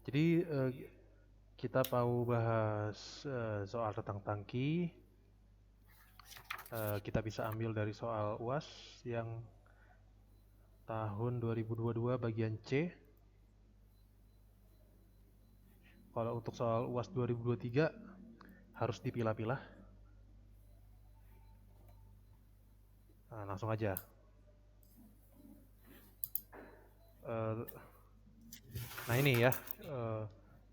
Jadi kita mau bahas soal tentang tangki. Kita bisa ambil dari soal UAS yang tahun 2022 bagian C. Kalau untuk soal UAS 2023 harus dipilah-pilah. Nah, langsung aja. Nah ini ya,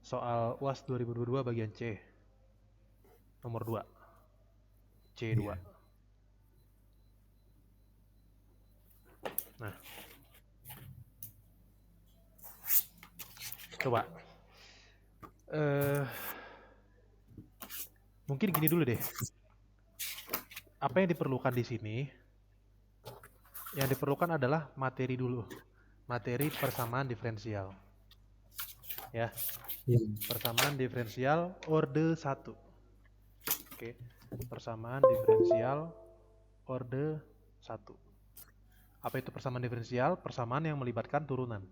soal UAS 2022 bagian C, nomor 2, C2. Iya. Nah, coba. Mungkin gini dulu deh. Apa yang diperlukan di sini? Yang diperlukan adalah materi dulu. Materi persamaan diferensial. Ya, Iya. persamaan diferensial orde 1. Oke, persamaan diferensial orde 1. Apa itu persamaan diferensial? Persamaan yang melibatkan turunan.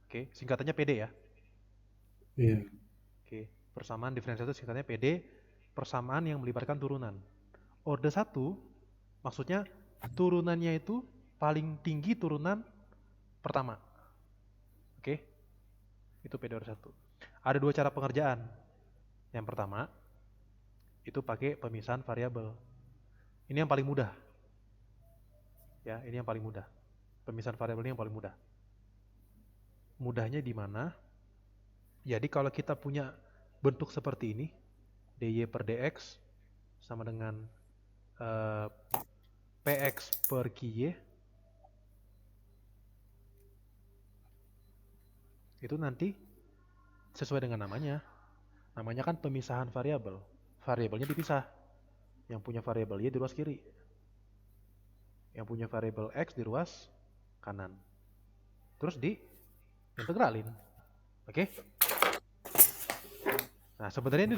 Oke, singkatannya PD ya. Iya. Oke, persamaan diferensial itu singkatannya PD, persamaan yang melibatkan turunan. Orde 1 maksudnya turunannya itu paling tinggi turunan pertama. Oke, itu PD orde 1. Ada dua cara pengerjaan. Yang pertama, itu pakai pemisahan variabel. Ini yang paling mudah. Ya, ini yang paling mudah. Pemisahan variabel ini yang paling mudah. Mudahnya di mana? Jadi kalau kita punya bentuk seperti ini, dy per dx sama dengan eh, px per ky, itu nanti sesuai dengan namanya. Namanya kan pemisahan variabel. Variabelnya dipisah. Yang punya variabel y di ruas kiri. Yang punya variabel x di ruas kanan. Terus di integralin. Oke? Nah, sebenarnya ini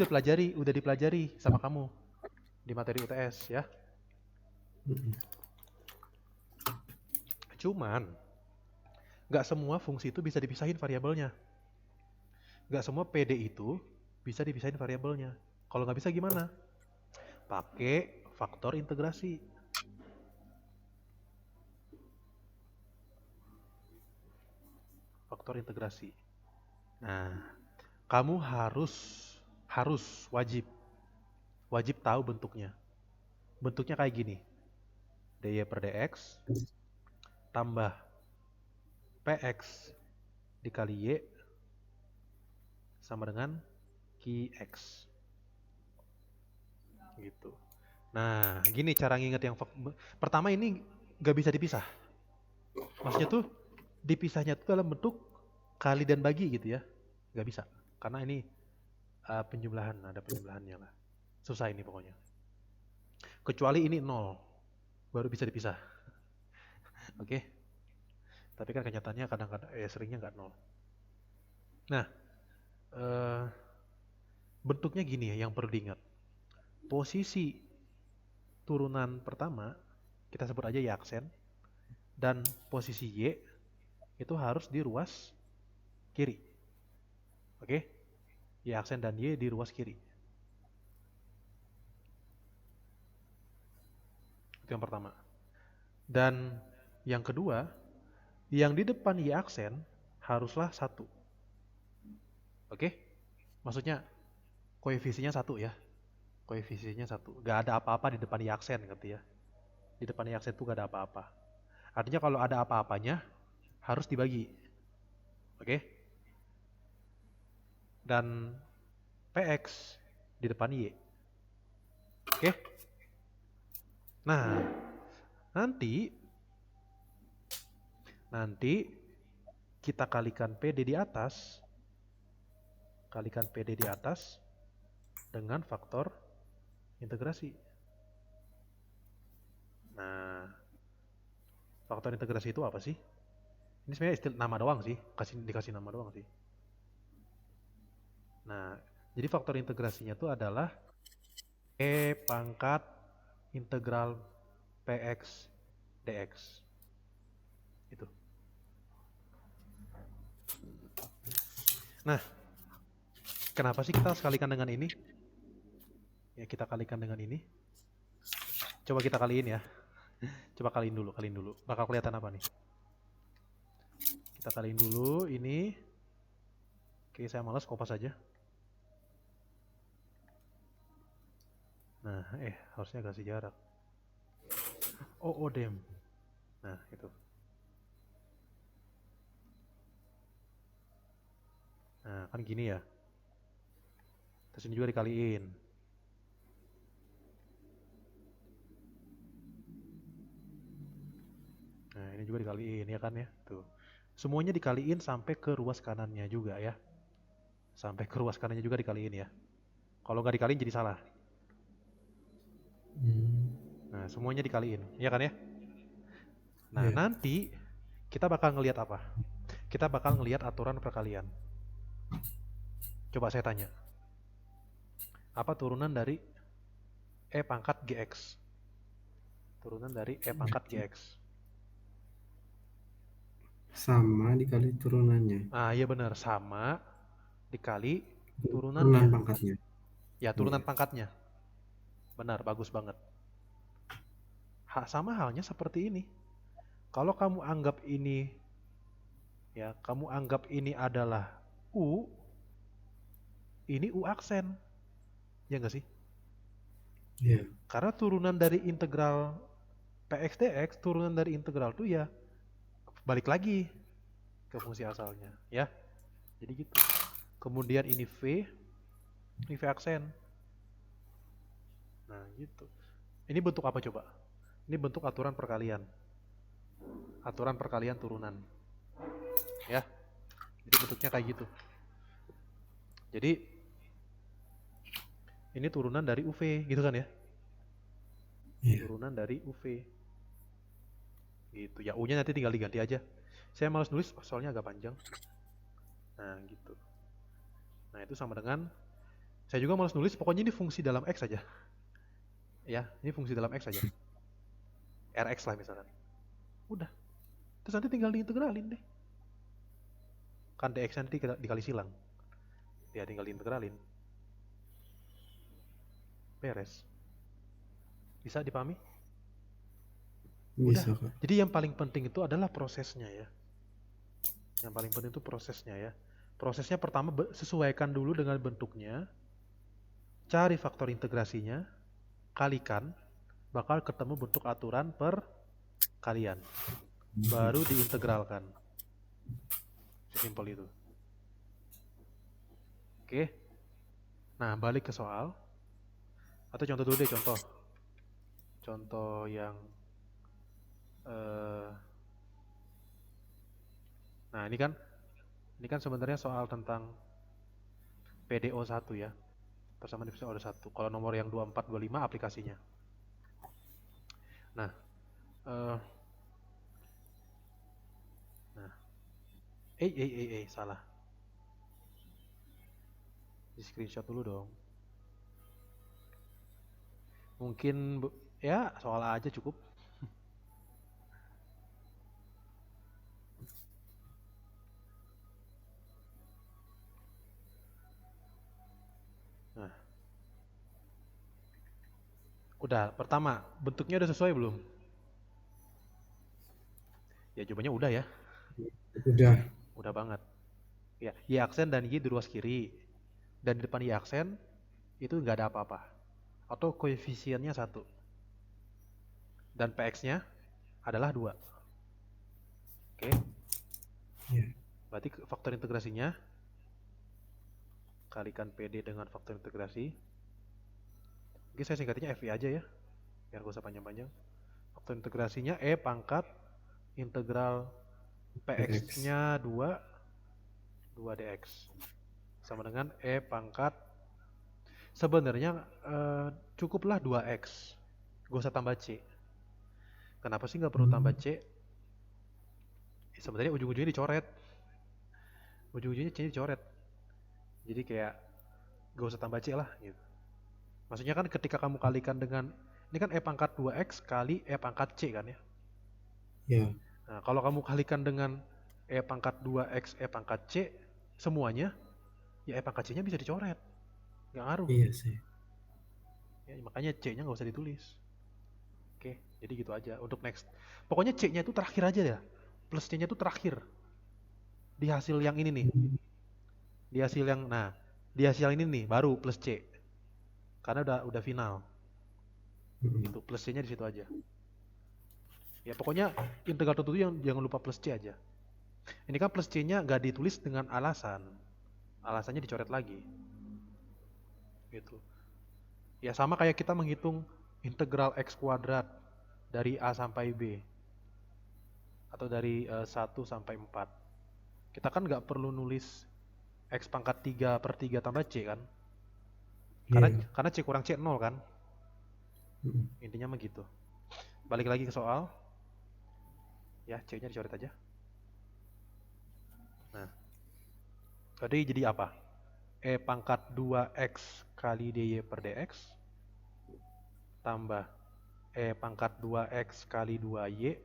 udah dipelajari sama kamu di materi UTS ya. Mm-mm. Cuman nggak semua fungsi itu bisa dipisahin variabelnya. Nggak semua PD itu bisa dipisahin variabelnya. Kalau nggak bisa gimana? Pakai faktor integrasi. Faktor integrasi. Nah, kamu harus wajib tahu bentuknya. Bentuknya kayak gini. dy per dx tambah px dikali y sama dengan qx. Gitu. Nah, gini cara nginget yang pertama ini nggak bisa dipisah. Maksudnya tuh dipisahnya tuh dalam bentuk kali dan bagi gitu ya. Nggak bisa. Karena ini penjumlahan, ada penjumlahannya lah. Susah ini pokoknya. Kecuali ini 0, baru bisa dipisah. Oke? Tapi kan kenyataannya kadang-kadang seringnya nggak 0. Nah, eh, bentuknya gini ya yang perlu diingat. Posisi turunan pertama kita sebut aja y aksen, dan posisi y itu harus di ruas kiri. Oke? Y aksen dan y di ruas kiri. Itu yang pertama. Dan yang kedua, yang di depan y aksen haruslah 1. Oke? Maksudnya koefisiennya 1 ya. Koefisiennya 1. Gak ada apa-apa di depan y aksen gitu ya. Di depan y aksen itu gak ada apa-apa. Artinya kalau ada apa-apanya harus dibagi. Oke? Dan px di depan y. Oke? Nah, nanti kita kalikan PD di atas, dengan faktor integrasi. Nah, faktor integrasi itu apa sih? Ini sebenarnya istilah nama doang sih, dikasih nama doang sih. Nah, jadi faktor integrasinya itu adalah E pangkat integral px dx. Itu. Nah, Kenapa sih kita harus kalikan dengan ini? Ya kita kalikan dengan ini. Coba kita kaliin ya. Coba kaliin dulu. Bakal kelihatan apa nih? Kita kaliin dulu ini. Oke, saya malas kopas aja. Nah, harusnya kasih jarak. Oh, damn. Nah, itu. Nah, kan gini ya. Terus ini juga dikaliin. Nah, ini juga dikaliin ya kan ya. Tuh. Semuanya dikaliin sampai ke ruas kanannya juga ya. Sampai ke ruas kanannya juga dikaliin ya. Kalau nggak dikaliin jadi salah. Nah, semuanya dikaliin, ya kan ya? Nah, Iya. nanti kita bakal ngelihat apa? Kita bakal ngelihat aturan perkalian. Coba saya tanya. Apa turunan dari E pangkat GX? Turunan dari E pangkat GX. Sama dikali turunannya. Ah, iya benar, sama dikali Turunan turunannya. pangkatnya. Ya, turunan Iya. pangkatnya. Benar, bagus banget. Sama halnya seperti ini. Kalau kamu anggap ini adalah U, ini U aksen. Ya nggak sih? Iya. Karena turunan dari integral Px dx, turunan dari integral itu ya balik lagi ke fungsi asalnya, ya. Jadi gitu. Kemudian ini V aksen. Nah, gitu. Ini bentuk apa coba? Ini bentuk aturan perkalian. Aturan perkalian turunan. Ya. Jadi bentuknya kayak gitu. Jadi ini turunan dari UV, gitu kan ya? Iya. Turunan dari UV. Gitu. Ya, U-nya nanti tinggal diganti aja. Saya malas nulis soalnya agak panjang. Nah, gitu. Nah, itu sama dengan saya juga malas nulis, pokoknya ini fungsi dalam X aja. Ya, ini fungsi dalam X aja. Rx lah misalkan. Udah. Terus nanti tinggal diintegralin deh. Kan dx nanti dikali silang. Ya tinggal diintegralin. Beres. Bisa dipahami? Udah. Bisa, Kak. Jadi yang paling penting itu adalah prosesnya ya. Yang paling penting itu prosesnya ya. Prosesnya pertama sesuaikan dulu dengan bentuknya. Cari faktor integrasinya. Kalikan. Bakal ketemu bentuk aturan perkalian. Baru diintegralkan. Sesimpel itu. Oke. Nah, balik ke soal. Atau contoh dulu deh, contoh. Contoh yang nah, ini kan sebenarnya soal tentang PDO1 ya. Persamaan differential order 1. Kalau nomor yang 24 25 aplikasinya. Nah, eh nah. Salah. Di screenshot dulu dong. Mungkin ya soal aja cukup. Nah, udah. Pertama, bentuknya udah sesuai belum? Ya jawabannya udah ya. Udah. Udah banget. Ya, Y aksen dan Y di ruas kiri. Dan di depan Y aksen itu nggak ada apa-apa. Atau koefisiennya 1. Dan PX-nya adalah 2. Oke. Iya. Berarti faktor integrasinya kalikan PD dengan faktor integrasi. Oke, saya singkatinnya FI aja ya. Biar gak usah panjang-panjang. Faktor integrasinya E pangkat integral PX-nya 2 dx. Sama dengan E pangkat sebenarnya cukuplah 2x. Gak usah tambah C. Kenapa sih nggak perlu tambah C? Sebenarnya ujung-ujungnya dicoret. Ujung-ujungnya C dicoret. Jadi kayak gak usah tambah C lah gitu. Maksudnya kan ketika kamu kalikan dengan ini kan E pangkat 2x kali E pangkat C kan ya. Iya. Nah, kalau kamu kalikan dengan E pangkat 2x E pangkat C semuanya ya E pangkat C-nya bisa dicoret, nggak ngaruh. Iya sih. Ya, makanya C-nya nggak usah ditulis. Oke, jadi gitu aja untuk next. Pokoknya C-nya itu terakhir aja ya. Plus C-nya itu terakhir di hasil yang ini nih. Hmm. Di hasil yang di hasil ini nih baru plus C. Karena udah final. Hmm. Gitu, plus C-nya di situ aja. Ya pokoknya integral tertentu yang jangan lupa plus C aja. Ini kan plus C-nya nggak ditulis dengan alasan. Alasannya dicoret lagi. Gitu. Ya sama kayak kita menghitung integral X kuadrat dari A sampai B. Atau dari 1 sampai 4. Kita kan nggak perlu nulis X pangkat 3 per 3 tambah C kan. Karena, Iya. karena C kurang C 0 kan. Hmm. Intinya mah gitu. Balik lagi ke soal. Ya C-nya dicoret aja. Nah, tadi jadi apa? E pangkat 2X kali DY per DX tambah E pangkat 2X kali 2Y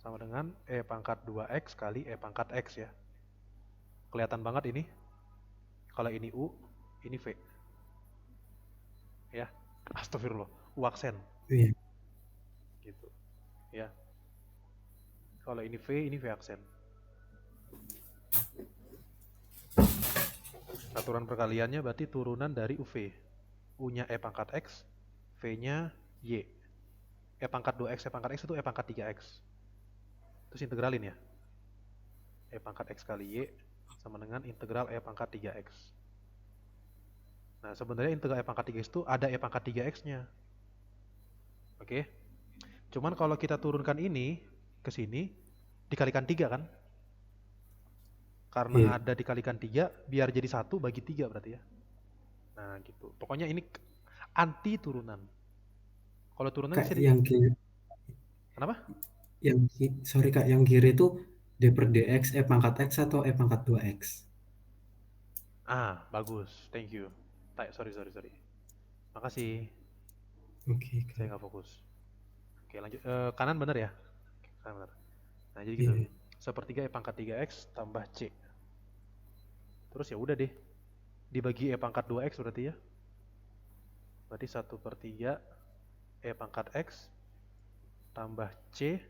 sama dengan E pangkat 2X kali E pangkat X ya. Kelihatan banget ini. Kalau ini U, ini V. Ya, astagfirullah. U aksen. Iya. Gitu. Ya. Kalau ini V aksen. Aturan perkaliannya berarti turunan dari UV. U-nya E pangkat X, V-nya Y. E pangkat 2X, E pangkat X itu E pangkat 3X. Terus integralin ya. E pangkat X kali Y sama dengan integral E pangkat 3X. Nah, sebenarnya integral E pangkat 3X itu ada E pangkat 3X-nya. Oke. Cuman kalau kita turunkan ini ke sini, dikalikan 3 kan? Karena Iya. ada dikalikan 3, biar jadi 1 bagi 3 berarti ya. Nah, gitu. Pokoknya ini anti turunan. Kalau turunan Kak bisa yang kiri, Kenapa? sorry Kak, yang kiri itu D per DX E pangkat X atau E pangkat 2X? Bagus. Thank you. Sorry. Makasih. Oke Saya Kak. nggak fokus. Oke, lanjut. Kanan bener ya? Kanan bener. Nah, jadi gitu. Iya. Sepertiga E pangkat 3X tambah C. Terus ya udah deh. Dibagi E pangkat 2X berarti ya. Berarti 1/3 E pangkat X tambah C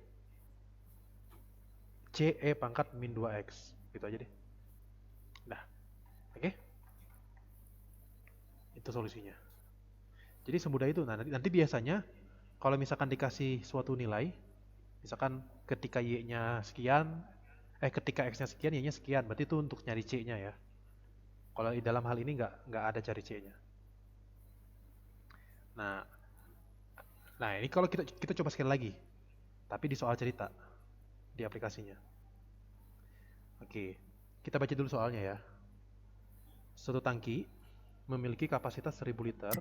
E pangkat min 2X. Gitu aja deh. Nah, oke? Itu solusinya. Jadi semudah itu. Nah, nanti biasanya kalau misalkan dikasih suatu nilai, misalkan ketika Y-nya sekian, ketika X-nya sekian, Y-nya sekian. Berarti itu untuk nyari C-nya ya. Kalau di dalam hal ini nggak ada cari C-nya. Nah, nah ini kalau kita coba sekali lagi, tapi di soal cerita di aplikasinya. Oke, kita baca dulu soalnya ya. Suatu tangki memiliki kapasitas 1000 liter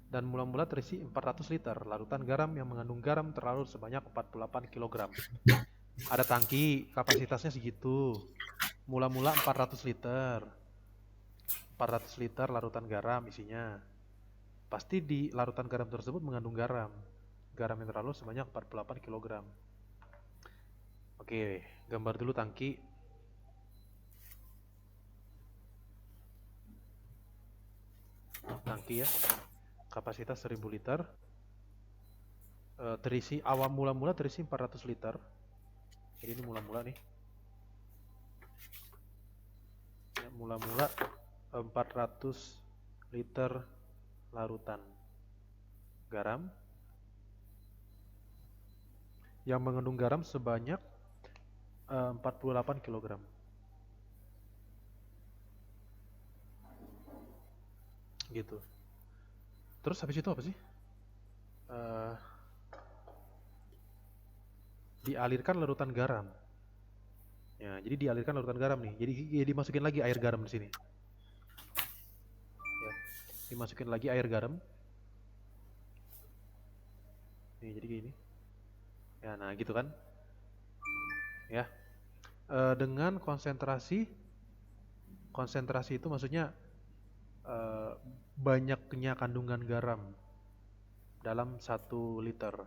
dan mula-mula terisi 400 liter larutan garam yang mengandung garam terlarut sebanyak 48 kg. Ada tangki kapasitasnya segitu. Mula-mula 400 liter. 400 liter larutan garam isinya. Pasti di larutan garam tersebut mengandung garam. Garam yang terlarut sebanyak 48 kg. Oke, gambar dulu tangki. Tangki ya. Kapasitas 1000 liter. Terisi awal mula-mula terisi 400 liter. Jadi ini mula-mula nih. Ya, mula-mula 400 liter larutan garam yang mengandung garam sebanyak 48 kg. Gitu. Terus habis itu apa sih? Dialirkan larutan garam. Ya, jadi dialirkan larutan garam nih. Jadi dimasukin lagi air garam di sini. Ya, dimasukin lagi air garam. Nih, jadi gini. Ya, nah gitu kan. Ya, dengan konsentrasi itu maksudnya banyaknya kandungan garam dalam 1 liter.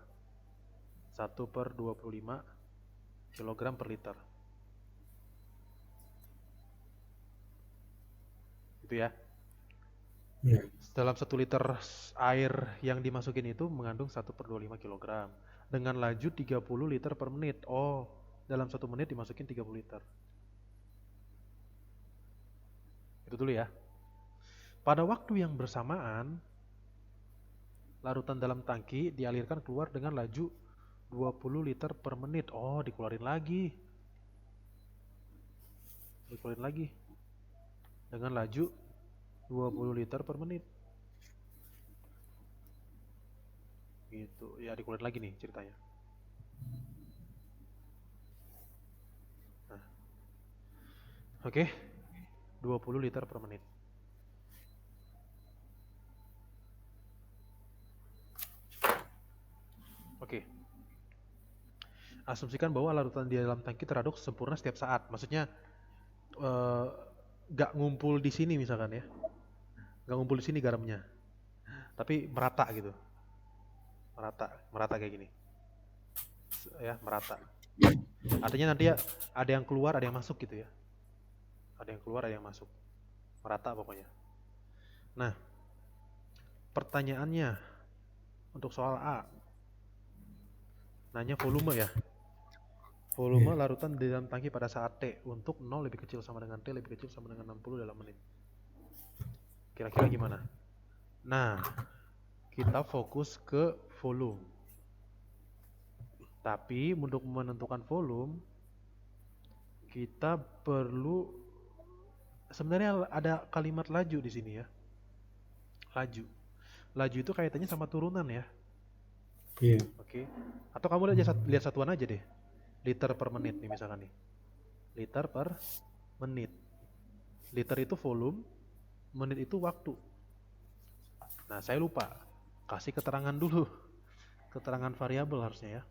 1/25 kg per liter. Gitu ya. Iya. Dalam 1 liter air yang dimasukin itu mengandung 1/25 kilogram dengan laju 30 liter per menit. Oh, dalam 1 menit dimasukin 30 liter. Itu dulu ya. Pada waktu yang bersamaan, larutan dalam tangki dialirkan keluar dengan laju 20 liter per menit. Oh, dikeluarin lagi. Dikeluarin lagi. Dengan laju 20 liter per menit. Gitu. Ya, dikeluarin lagi nih ceritanya. Nah, oke. 20 liter per menit. Oke. Asumsikan bahwa larutan di dalam tangki teraduk sempurna setiap saat. Maksudnya eh, nggak ngumpul di sini misalkan ya, nggak ngumpul di sini garamnya, tapi merata gitu, merata kayak gini, ya merata. Artinya nanti ya ada yang keluar, ada yang masuk gitu ya, ada yang keluar, ada yang masuk, merata pokoknya. Nah, pertanyaannya untuk soal A, nanya volume ya. Volume Iya. larutan di dalam tangki pada saat T untuk 0 lebih kecil sama dengan T lebih kecil sama dengan 60 dalam menit. Kira-kira gimana? Nah, kita fokus ke volume. Tapi untuk menentukan volume, kita perlu sebenarnya ada kalimat laju di sini ya. Laju. Laju itu kaitannya sama turunan ya. Iya. Oke. Atau kamu lihat satuan aja deh. Liter per menit nih misalkan nih. Liter per menit. Liter itu volume, menit itu waktu. Nah, saya lupa kasih keterangan dulu. Keterangan variabel harusnya ya.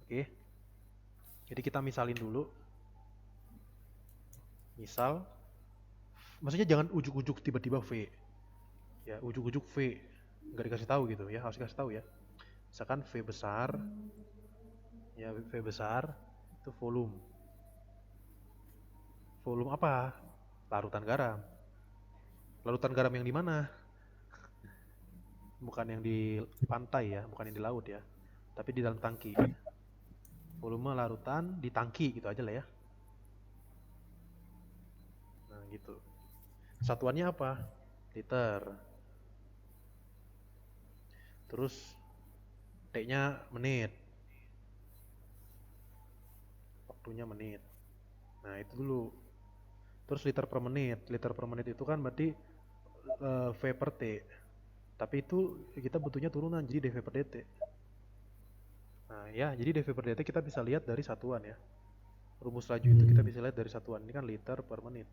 Oke. Jadi kita misalin dulu. Misal, maksudnya jangan ujuk-ujuk tiba-tiba V. Ya, ujuk-ujuk V. Nggak dikasih tahu gitu ya, harus dikasih tahu ya. Misalkan V besar, ya V besar itu volume. Volume apa? Larutan garam. Larutan garam yang di mana? Bukan yang di pantai ya, bukan yang di laut ya, tapi di dalam tangki. Volume larutan di tangki gitu aja lah ya. Nah gitu. Satuannya apa? Liter. Terus T-nya menit. Waktunya menit. Nah itu dulu. Terus liter per menit. Liter per menit itu kan berarti V per T. Tapi itu kita butuhnya turunan, jadi dV per dt. Nah ya, jadi dV per dt kita bisa lihat dari satuan ya. Rumus laju itu kita bisa lihat dari satuan. Ini kan liter per menit.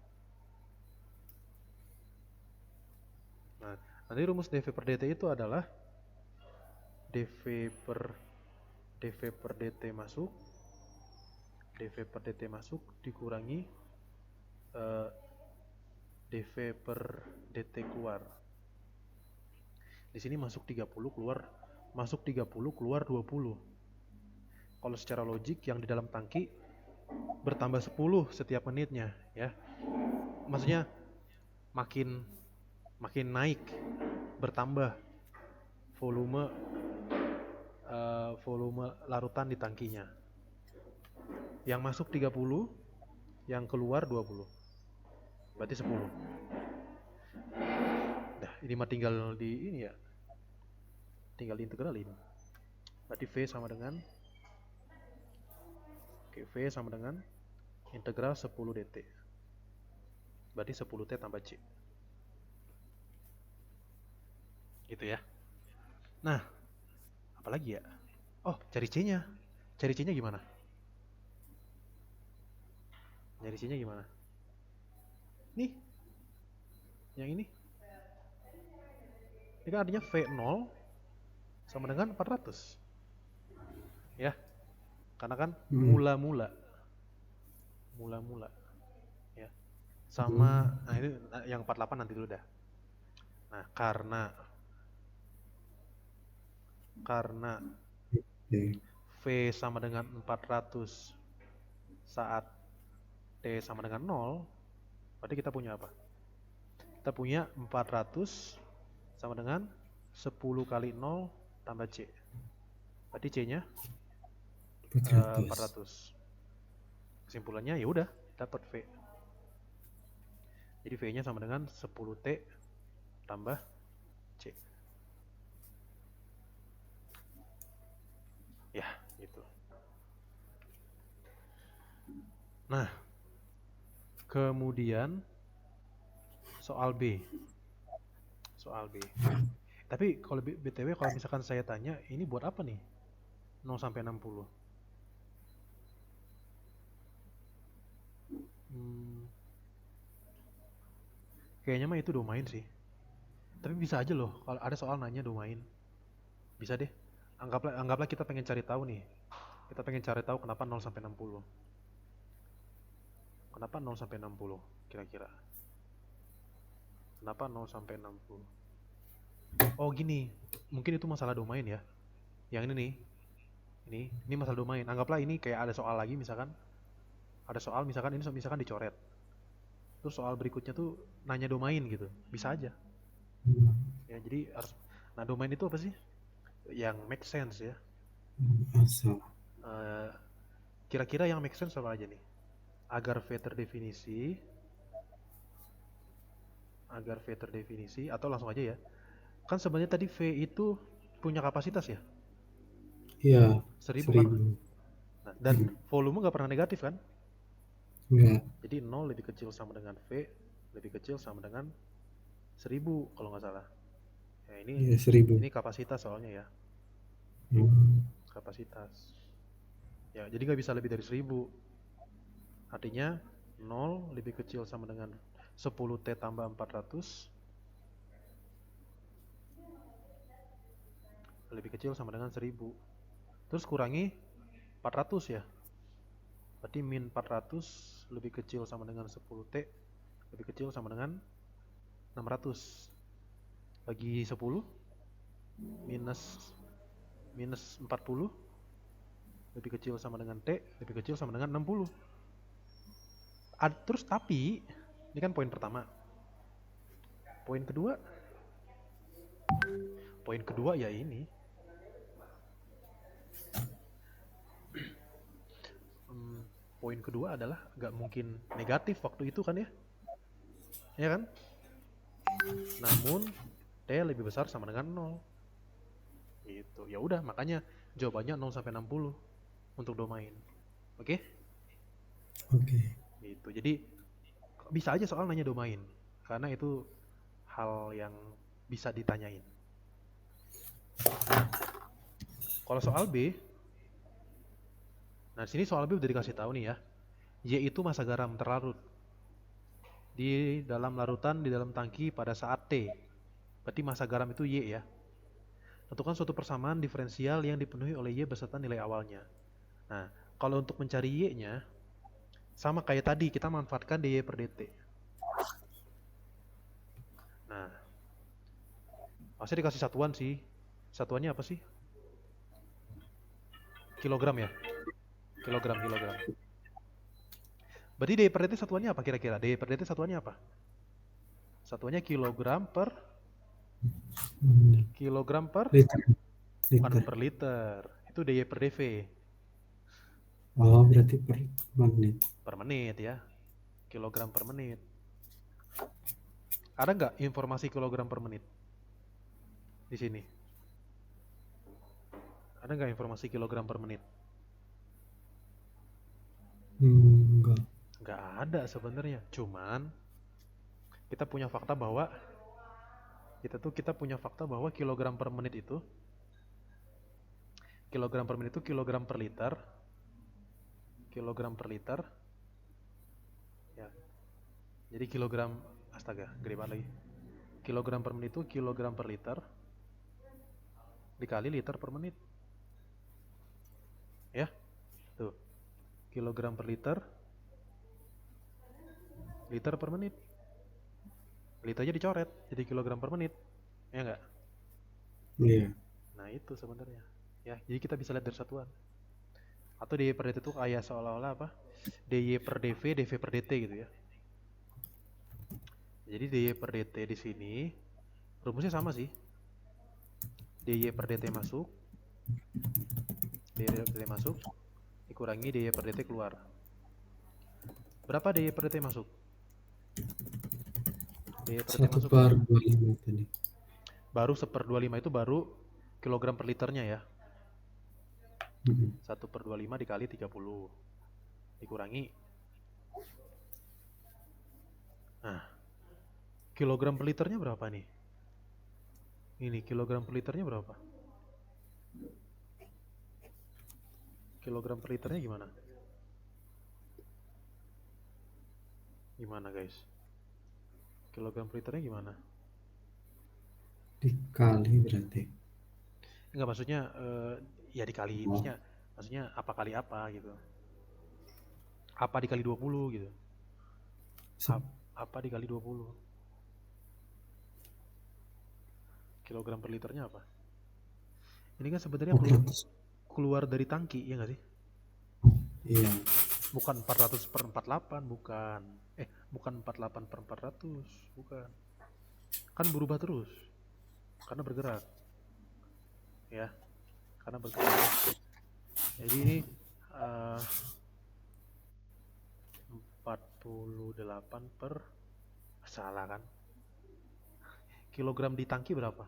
Nah, nanti rumus dV per dt itu adalah dV per dt masuk, dV per dt masuk dikurangi dV per dt keluar. Di sini masuk 30 keluar, masuk 30 keluar 20. Kalau secara logik yang di dalam tangki bertambah 10 setiap menitnya ya. Maksudnya makin naik, bertambah volume volume larutan di tangkinya. Yang masuk 30, yang keluar 20. Berarti 10. Nah, ini mah tinggal di ini ya. Tinggal diintegralin. Berarti V sama dengan V sama dengan integral 10 dt. Berarti 10 T tambah C. Gitu ya. Nah, apalagi ya? Oh, cari C-nya. Cari C-nya gimana? Cari C-nya gimana? Nih, yang ini. Ini kan artinya V0 sama dengan 400. Ya, karena kan mula-mula. Mula-mula. Ya. Sama, nah itu yang 48 nanti dulu dah. Nah, karena V sama dengan 400 saat T sama dengan 0, berarti kita punya apa? kita punya 400 sama dengan 10 kali 0 tambah C. Berarti C-nya 400. 400. Kesimpulannya ya udah dapat V. Jadi V-nya sama dengan 10T tambah C. Ya, gitu. Nah, kemudian soal B. Soal B. Tapi kalau BTW kalau misalkan saya tanya, ini buat apa nih? 0 sampai 60. Kayaknya mah itu domain sih. Tapi bisa aja loh kalau ada soal nanya domain. Bisa deh. Anggaplah kita pengen cari tahu nih. Kita pengen cari tahu kenapa 0 sampai 60. Kenapa 0 sampai 60 kira-kira? Kenapa 0 sampai 60? Oh gini, mungkin itu masalah domain ya. Yang ini nih. Ini masalah domain. Anggaplah ini kayak ada soal lagi misalkan. Ada soal misalkan ini misalkan dicoret. Terus soal berikutnya tuh nanya domain gitu. Bisa aja. Ya jadi harus. Nah domain itu apa sih? Yang make sense ya. Asal. Kira-kira yang make sense apa aja nih? Agar V terdefinisi, atau langsung aja ya. Kan sebenarnya tadi V itu punya kapasitas ya? Iya, 1000 kan? 1000. Nah, dan volume nggak pernah negatif kan? Enggak. Jadi 0 lebih kecil sama dengan V lebih kecil sama dengan 1000 kalau nggak salah. Ya Iya, 1000. ini kapasitas soalnya ya. Kapasitas. Ya jadi nggak bisa lebih dari 1000. Artinya 0 lebih kecil sama dengan 10T tambah 400 lebih kecil sama dengan 1000. Terus kurangi 400 ya. Berarti min 400 lebih kecil sama dengan 10T lebih kecil sama dengan 600. Bagi 10 minus 40 lebih kecil sama dengan T lebih kecil sama dengan 60. Terus tapi ini kan poin pertama. Poin kedua ya ini. Poin kedua adalah nggak mungkin negatif waktu itu kan ya. Ya kan? Namun T lebih besar sama dengan 0. Gitu. Ya udah makanya jawabannya 0 sampai 60 untuk domain. Oke? Oke. Gitu. Jadi bisa aja soal nanya domain karena itu hal yang bisa ditanyain. Kalau soal B, nah sini soal B udah dikasih tahu nih ya. Y itu massa garam terlarut di dalam larutan di dalam tangki pada saat T. Berarti massa garam itu Y ya. Tentukan suatu persamaan diferensial yang dipenuhi oleh Y beserta nilai awalnya. Nah, kalau untuk mencari Y-nya, sama kayak tadi, kita manfaatkan dy per dt. Nah, pasti dikasih satuan sih. Satuannya apa sih? Kilogram ya? Kilogram. Berarti dy per dt satuannya apa kira-kira? Dy per dt satuannya apa? Satuannya kilogram per liter. Bukan per liter. Itu dy per dv. Oh, berarti per menit. Per menit ya. Kilogram per menit. Ada nggak informasi kilogram per menit di sini? Ada nggak informasi kilogram per menit? Enggak. Nggak ada sebenarnya. Cuman kita punya fakta bahwa kilogram per menit itu kilogram per liter. Kilogram per liter. Ya. Jadi kilogram, astaga, gede banget lagi. Kilogram per menit itu kilogram per liter dikali liter per menit. Ya. Tuh. Kilogram per liter per menit. Liternya dicoret jadi kilogram per menit. Ya enggak? Iya. Nah, itu sebenarnya. Ya, jadi kita bisa lihat dari satuan. Atau dy per dt itu kayak seolah-olah apa? dy per dv, dv per dt gitu ya. Jadi DY per DT di sini rumusnya sama sih. DY per DT masuk, DY per DT masuk, dikurangi DY per DT keluar. Berapa DY per DT masuk? DY per DT Satu masuk per 25 tadi. baru 1/25 itu baru kilogram per liternya ya. 1/25 dikali 30 dikurangi. Nah, kilogram per liternya berapa nih? Ini kilogram per liternya berapa? Kilogram per liternya gimana? Gimana guys? Kilogram per liternya gimana? Dikali berarti. Enggak, maksudnya ya dikali, Oh, maksudnya apa kali apa gitu. Apa dikali 20 gitu. se- Apa dikali 20? Kilogram per liternya apa? Ini kan sebenarnya 400. keluar dari tangki, ya nggak sih? Iya. Bukan 400/48, bukan. Bukan 48/400, bukan. Kan berubah terus, karena bergerak, ya. Karena bergerak. Jadi ini eh, 48 per, salah kan? Kilogram di tangki berapa?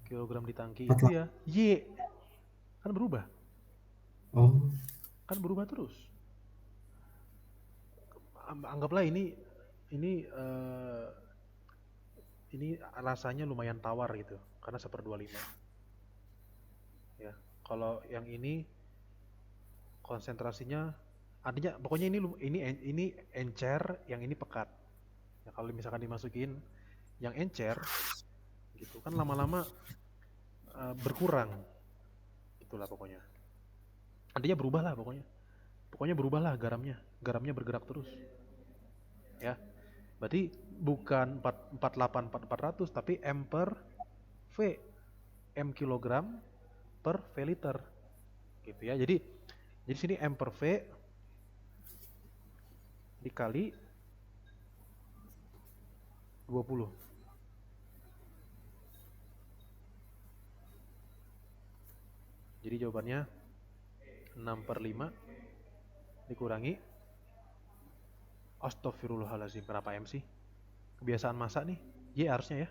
Kilogram di tangki itu 48. ya, Y. Kan berubah, Oh, kan berubah terus. Anggaplah ini eh, ini rasanya lumayan tawar gitu, karena 1/25. Ya, kalau yang ini konsentrasinya, artinya pokoknya ini encer, yang ini pekat. Ya, kalau misalkan dimasukin yang encer gitu kan lama-lama berkurang, itulah pokoknya. Artinya berubah lah pokoknya berubah lah garamnya bergerak terus, ya. Berarti bukan 448/400 tapi m per v, m kilogram per v liter gitu ya. Jadi sini m per v dikali 20. Jadi jawabannya 6/5 dikurangi, astagfirullahaladzim, kenapa M sih? Kebiasaan masak nih. Y harusnya ya.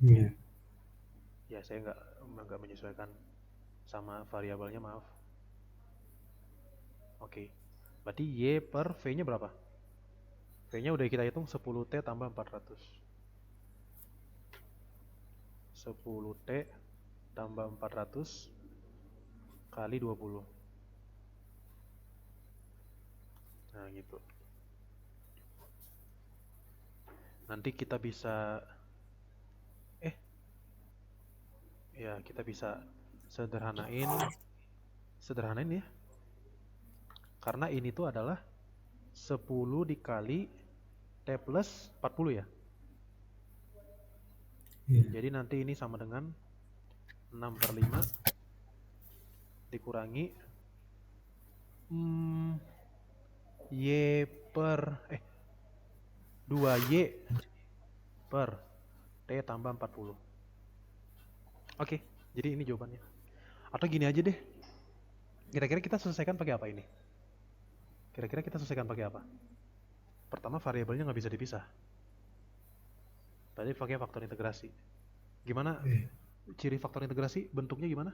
iya. Ya saya nggak menyesuaikan sama variabelnya, maaf. Oke. Berarti Y per V-nya berapa? V-nya udah kita hitung 10T tambah 400. 10T tambah 400 kali 20. Nah gitu. Nanti kita bisa ya kita bisa sederhanain ya. Karena ini tuh adalah 10 dikali T plus 40 ya. Iya. Jadi nanti ini sama dengan 6/5 dikurangi Y per 2Y per T tambah 40. Oke, jadi ini jawabannya. Atau gini aja deh. Kira-kira kita selesaikan pakai apa ini? Kira-kira kita selesaikan pakai apa? Pertama, variabelnya nggak bisa dipisah. Tadi pakai faktor integrasi. Gimana ciri faktor integrasi? Bentuknya gimana?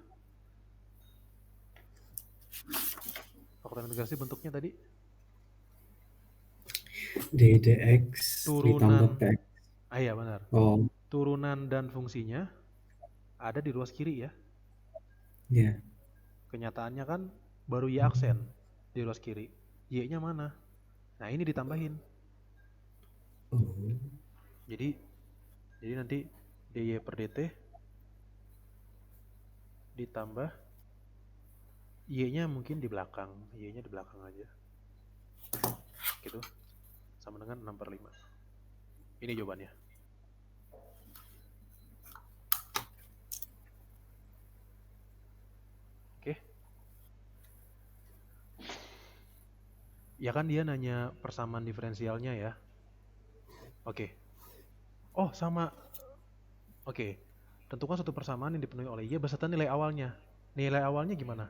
Faktor integrasi bentuknya tadi? DDX ditambah Turunan. PX. Iya benar. Oh, Turunan dan fungsinya ada di ruas kiri ya. iya. Kenyataannya kan baru Y aksen di ruas kiri. Y-nya mana? Nah ini ditambahin. Oh, Jadi nanti dy per dt ditambah y-nya mungkin di belakang, y-nya di belakang aja. Gitu. Sama dengan 6/5. Ini jawabannya. Oke. Ya kan dia nanya persamaan diferensialnya ya. Oke. Oh, sama. Oke. Tentukan suatu persamaan yang dipenuhi oleh Y beserta nilai awalnya. Nilai awalnya gimana?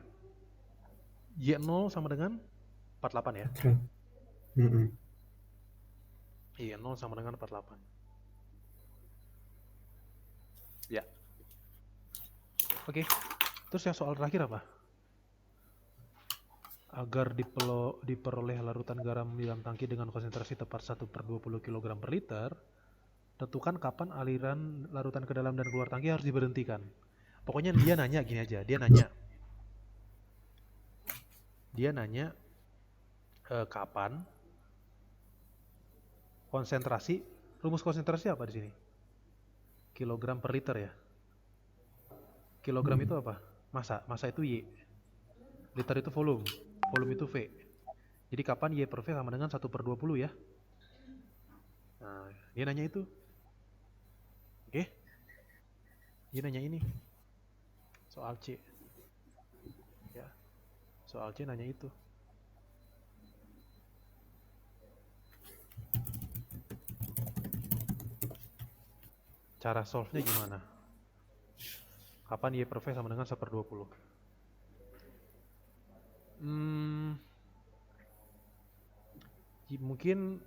Y0 sama dengan 48 ya? Betul. Mm-mm. Y0 sama dengan 48. Ya. Oke. Terus yang soal terakhir apa? Agar diperoleh larutan garam di dalam tangki dengan konsentrasi tepat 1/20 kg per liter, tentukan kapan aliran larutan ke dalam dan keluar tangki harus diberhentikan. Pokoknya dia nanya gini aja, dia nanya kapan konsentrasi, rumus konsentrasi apa di sini? Kilogram per liter ya. Kilogram itu apa? Massa itu Y. Liter itu volume itu V. Jadi kapan Y per V sama dengan 1/20 ya? Nah, dia nanya itu. Oke? Dia nanya ini. Soal C. Ya. Soal C nanya itu. Cara solve-nya gimana? Kapan Y per V sama dengan 1/20? Mungkin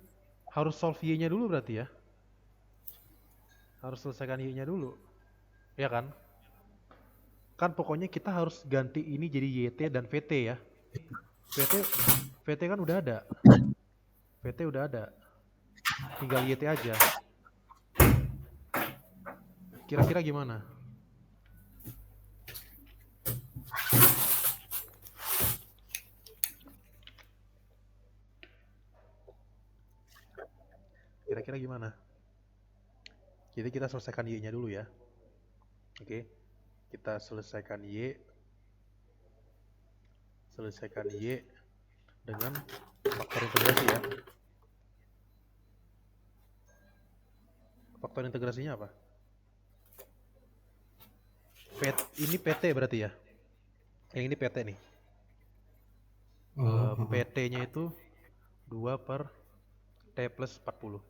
harus solve Y-nya dulu berarti ya. Harus selesaikan Y-nya dulu. Ya kan? Kan pokoknya kita harus ganti ini jadi YT dan VT ya. VT kan udah ada. VT udah ada. Tinggal YT aja. Kira-kira gimana? Kira-kira gimana? Jadi kita selesaikan Y-nya dulu ya. Oke. Kita selesaikan Y. Selesaikan Y dengan faktor integrasi ya. Faktor integrasinya apa? Ini PT berarti ya. Yang ini PT nih. PT-nya itu 2 per T plus 40.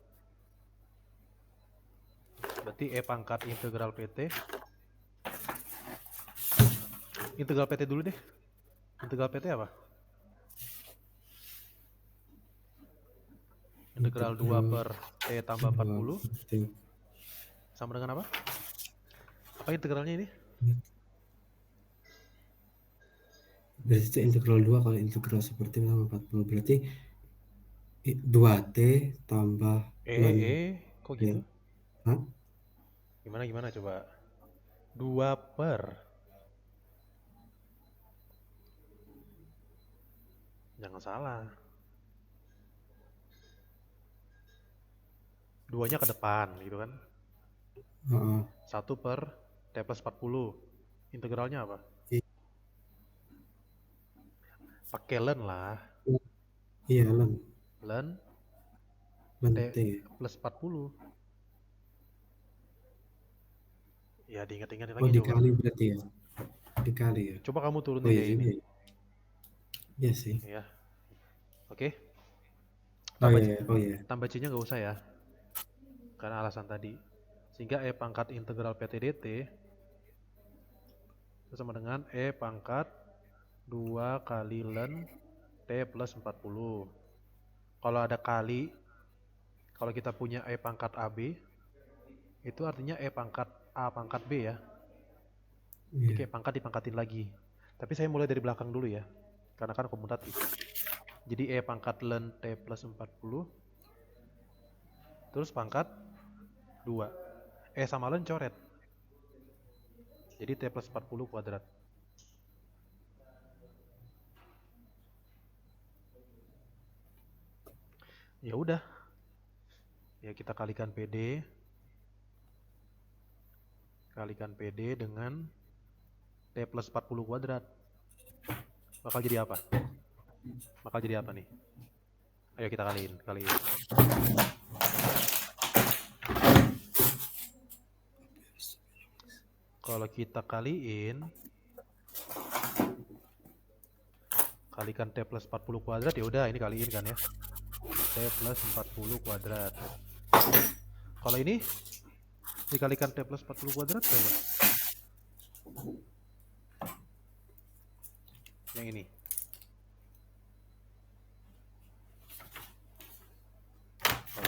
Berarti E pangkat integral PT. Integral PT dulu deh. Integral PT apa? Integral 2 per T tambah 40 sama dengan apa? Apa integralnya ini? Berarti itu integral 2 kalau integral seperti tambah 40 berarti 2T tambah kok gitu? Hah? Gimana coba? 2 per jangan salah. 2-nya ke depan gitu kan? 1 per T plus 40. Integralnya apa? Pakai len lah. Iya, len T plus 40. Ya diingat-ingat lagi. Oh, dikali coba. Berarti ya. Dikali ya. Coba kamu turunin ya ini. Iya sih. Ya. Oke. Tambah C-nya nggak usah ya. Karena alasan tadi. Sehingga E pangkat integral PT dt itu sama dengan E pangkat 2 kali len T plus 40. Kalau ada kali, kalau kita punya E pangkat AB, itu artinya E pangkat A pangkat B ya. Jadi kayak pangkat dipangkatin lagi. Tapi saya mulai dari belakang dulu ya. Karena kan komutatif. Jadi E pangkat len T plus 40. Terus pangkat 2. E sama len coret. Jadi T plus 40 kuadrat. Ya udah. Ya kita kalikan PD. Kalikan PD dengan T plus 40 kuadrat. Bakal jadi apa? Nih? Ayo kita kaliin. Kalau kita kaliin, kalikan T plus 40 kuadrat, ya udah ini kaliin kan ya. T plus 40 kuadrat. Kalau ini dikalikan T plus 40 kuadrat berapa? Yang ini.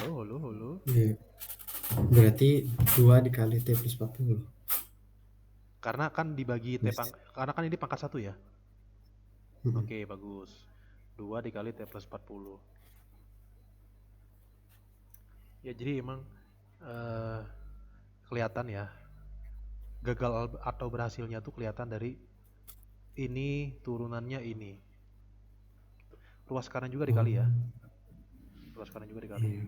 Halo. Iya. Berarti 2 dikali T plus 40. Karena kan dibagi Yes. karena kan ini pangkat 1 ya. Mm-mm. Oke, bagus. 2 dikali T plus 40. Ya jadi emang kelihatan ya, gagal atau berhasilnya tuh kelihatan dari ini turunannya ini. Ruas kanan juga dikali ya. Ruas kanan juga dikali. Iya.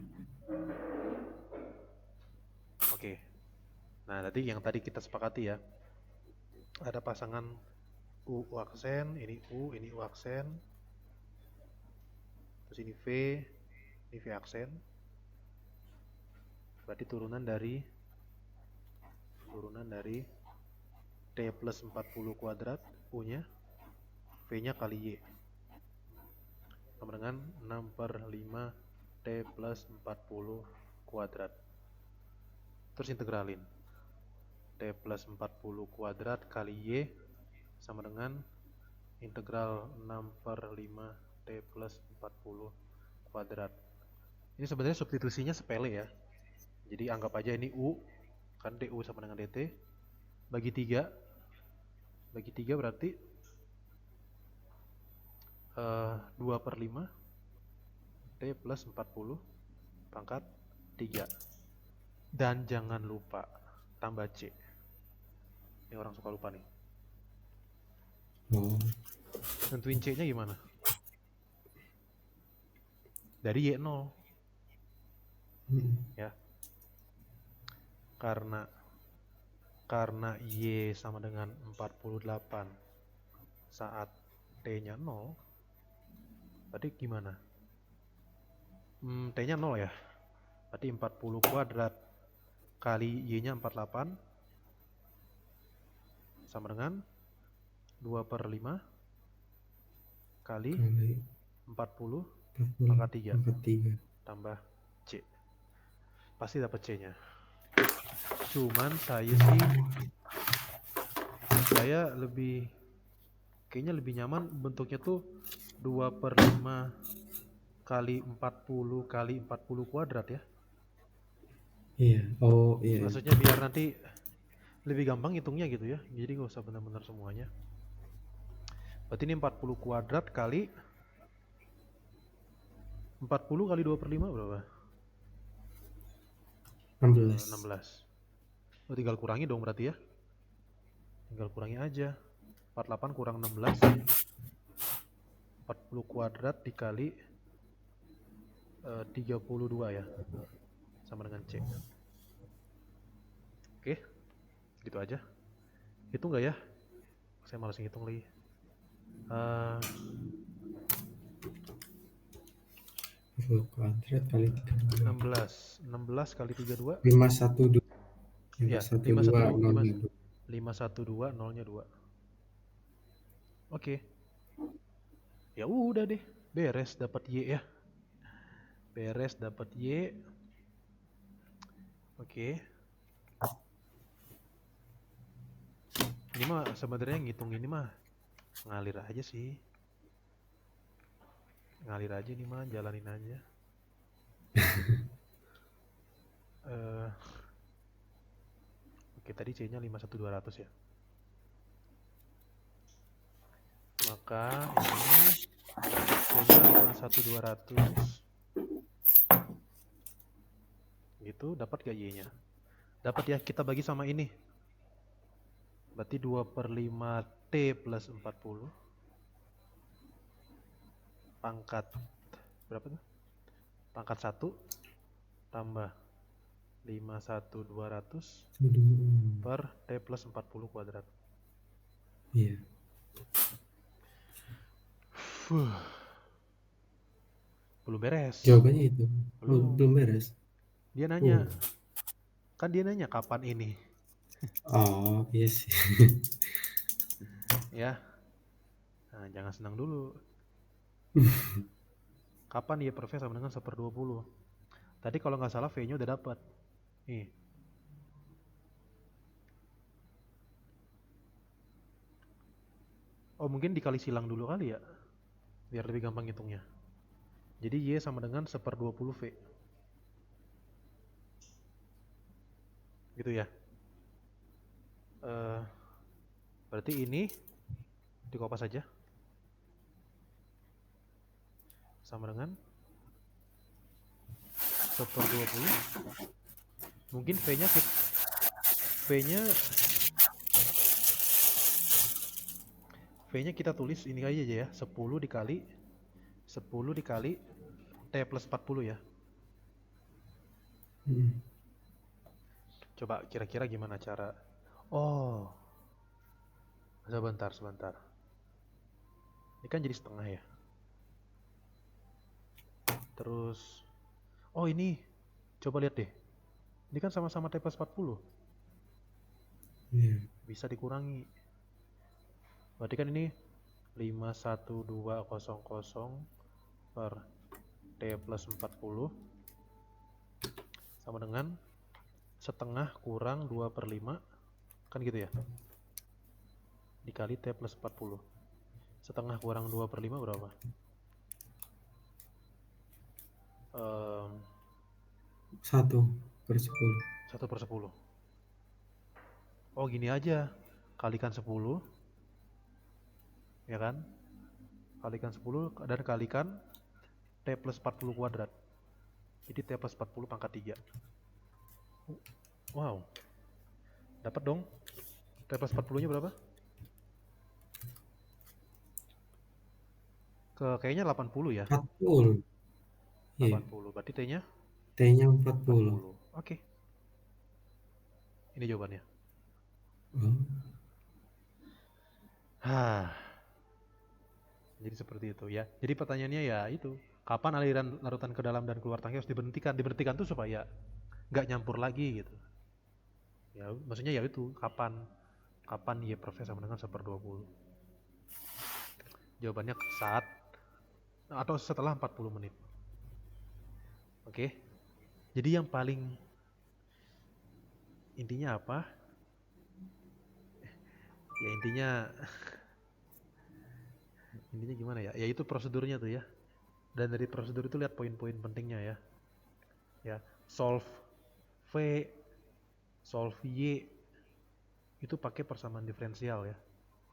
Oke. Nah, tadi yang tadi kita sepakati ya. Ada pasangan U aksen, ini U aksen. Terus ini V aksen. Berarti turunan dari T plus 40 kuadrat U-nya, V-nya kali Y. Sama dengan 6/5 T plus 40 kuadrat. Terus integralin. T plus 40 kuadrat kali Y sama dengan integral 6/5 T plus 40 kuadrat. Ini sebenarnya substitusinya sepele ya. Jadi anggap aja ini U, kan DU sama dengan DT. Bagi 3 berarti 2/5 T plus 40 pangkat 3. Dan jangan lupa tambah C. Ini orang suka lupa nih. Oh. Nentuin C-nya gimana? Dari Y0. Ya. Karena Y sama dengan 48 saat T-nya 0, berarti gimana? T-nya 0 ya. Berarti 40 kuadrat kali Y-nya 48 sama dengan 2/5 kali 40 pangkat 3 tambah C. Pasti dapat C-nya. Cuman saya kayaknya lebih nyaman bentuknya tuh 2/5 kali 40 kali 40 kuadrat ya. Iya. Oh iya. Maksudnya biar nanti lebih gampang hitungnya gitu ya. Jadi nggak usah benar-benar semuanya. Berarti ini 40 kuadrat kali 40 kali 2/5 berapa? 16. Oh, tinggal kurangi dong berarti ya. Tinggal kurangi aja. 48 kurang 16. 40 kuadrat dikali 32 ya. Sama dengan C. Oke. Gitu aja. Hitung nggak ya? Saya malas ngitung lagi. 40 kuadrat kali 16 kali 32 512. ya, 512 512 nolnya 2. Oke. Ya udah deh, beres dapat Y ya. Beres dapat Y. Oke. Ini mah sebenarnya ngitung ini mah ngalir aja sih. Ngalir aja nih mah, jalanin aja. Oke, tadi C-nya 51200 ya. Maka ini C-nya 51200. Gitu, dapat gak Y-nya? Dapat ya, kita bagi sama ini. Berarti 2/5 T plus 40 pangkat berapa tuh? Pangkat 1 tambah 51200 per T plus 40 kuadrat. Iya. Belum beres. Jawabannya itu. Belum beres. Dia nanya. Kan dia nanya kapan ini. Oh, iya sih. Ya. Nah, jangan senang dulu. Kapan ya per V sama dengan 1/20? Tadi kalau nggak salah V-nya udah dapat. Nih. Oh mungkin dikali silang dulu kali ya, biar lebih gampang hitungnya. Jadi Y sama dengan 1/20 V. Gitu ya. Eh, berarti ini dikopas saja. Sama dengan 1/20. Mungkin V-nya V-nya kita tulis ini aja ya, 10 dikali T plus 40 ya. Coba kira-kira gimana cara. Oh, sebentar. Ini kan jadi setengah ya. Terus, oh ini, coba lihat deh. Ini kan sama-sama T plus 40. Iya. Bisa dikurangi. Berarti kan ini 51200 per T plus 40 sama dengan setengah kurang 2/5, kan gitu ya, dikali T plus 40. Setengah kurang 2/5 berapa? 1/10. 1/10. Oh gini aja, kalikan 10 ya kan, kalikan 10 dan kalikan T plus 40 kuadrat. Jadi T plus 40 pangkat 3. Wow, dapat dong. T plus 40 nya berapa? Kayaknya 80 ya. 40. Iya. 80, berarti T-nya T-nya 40. 40. Oke. Ini jawabannya. Oh. Jadi seperti itu ya. Jadi pertanyaannya ya itu, kapan aliran larutan ke dalam dan keluar tangki harus diberhentikan? Diberhentikan tuh supaya nggak nyampur lagi gitu. Ya, maksudnya ya itu, kapan Y per V sama dengan 1/20. Jawabannya saat atau setelah 40 menit. Oke. Jadi yang paling intinya apa? Ya intinya gimana ya? Ya itu prosedurnya tuh ya. Dan dari prosedur itu lihat poin-poin pentingnya ya. Ya, solve V, solve Y itu pakai persamaan diferensial ya.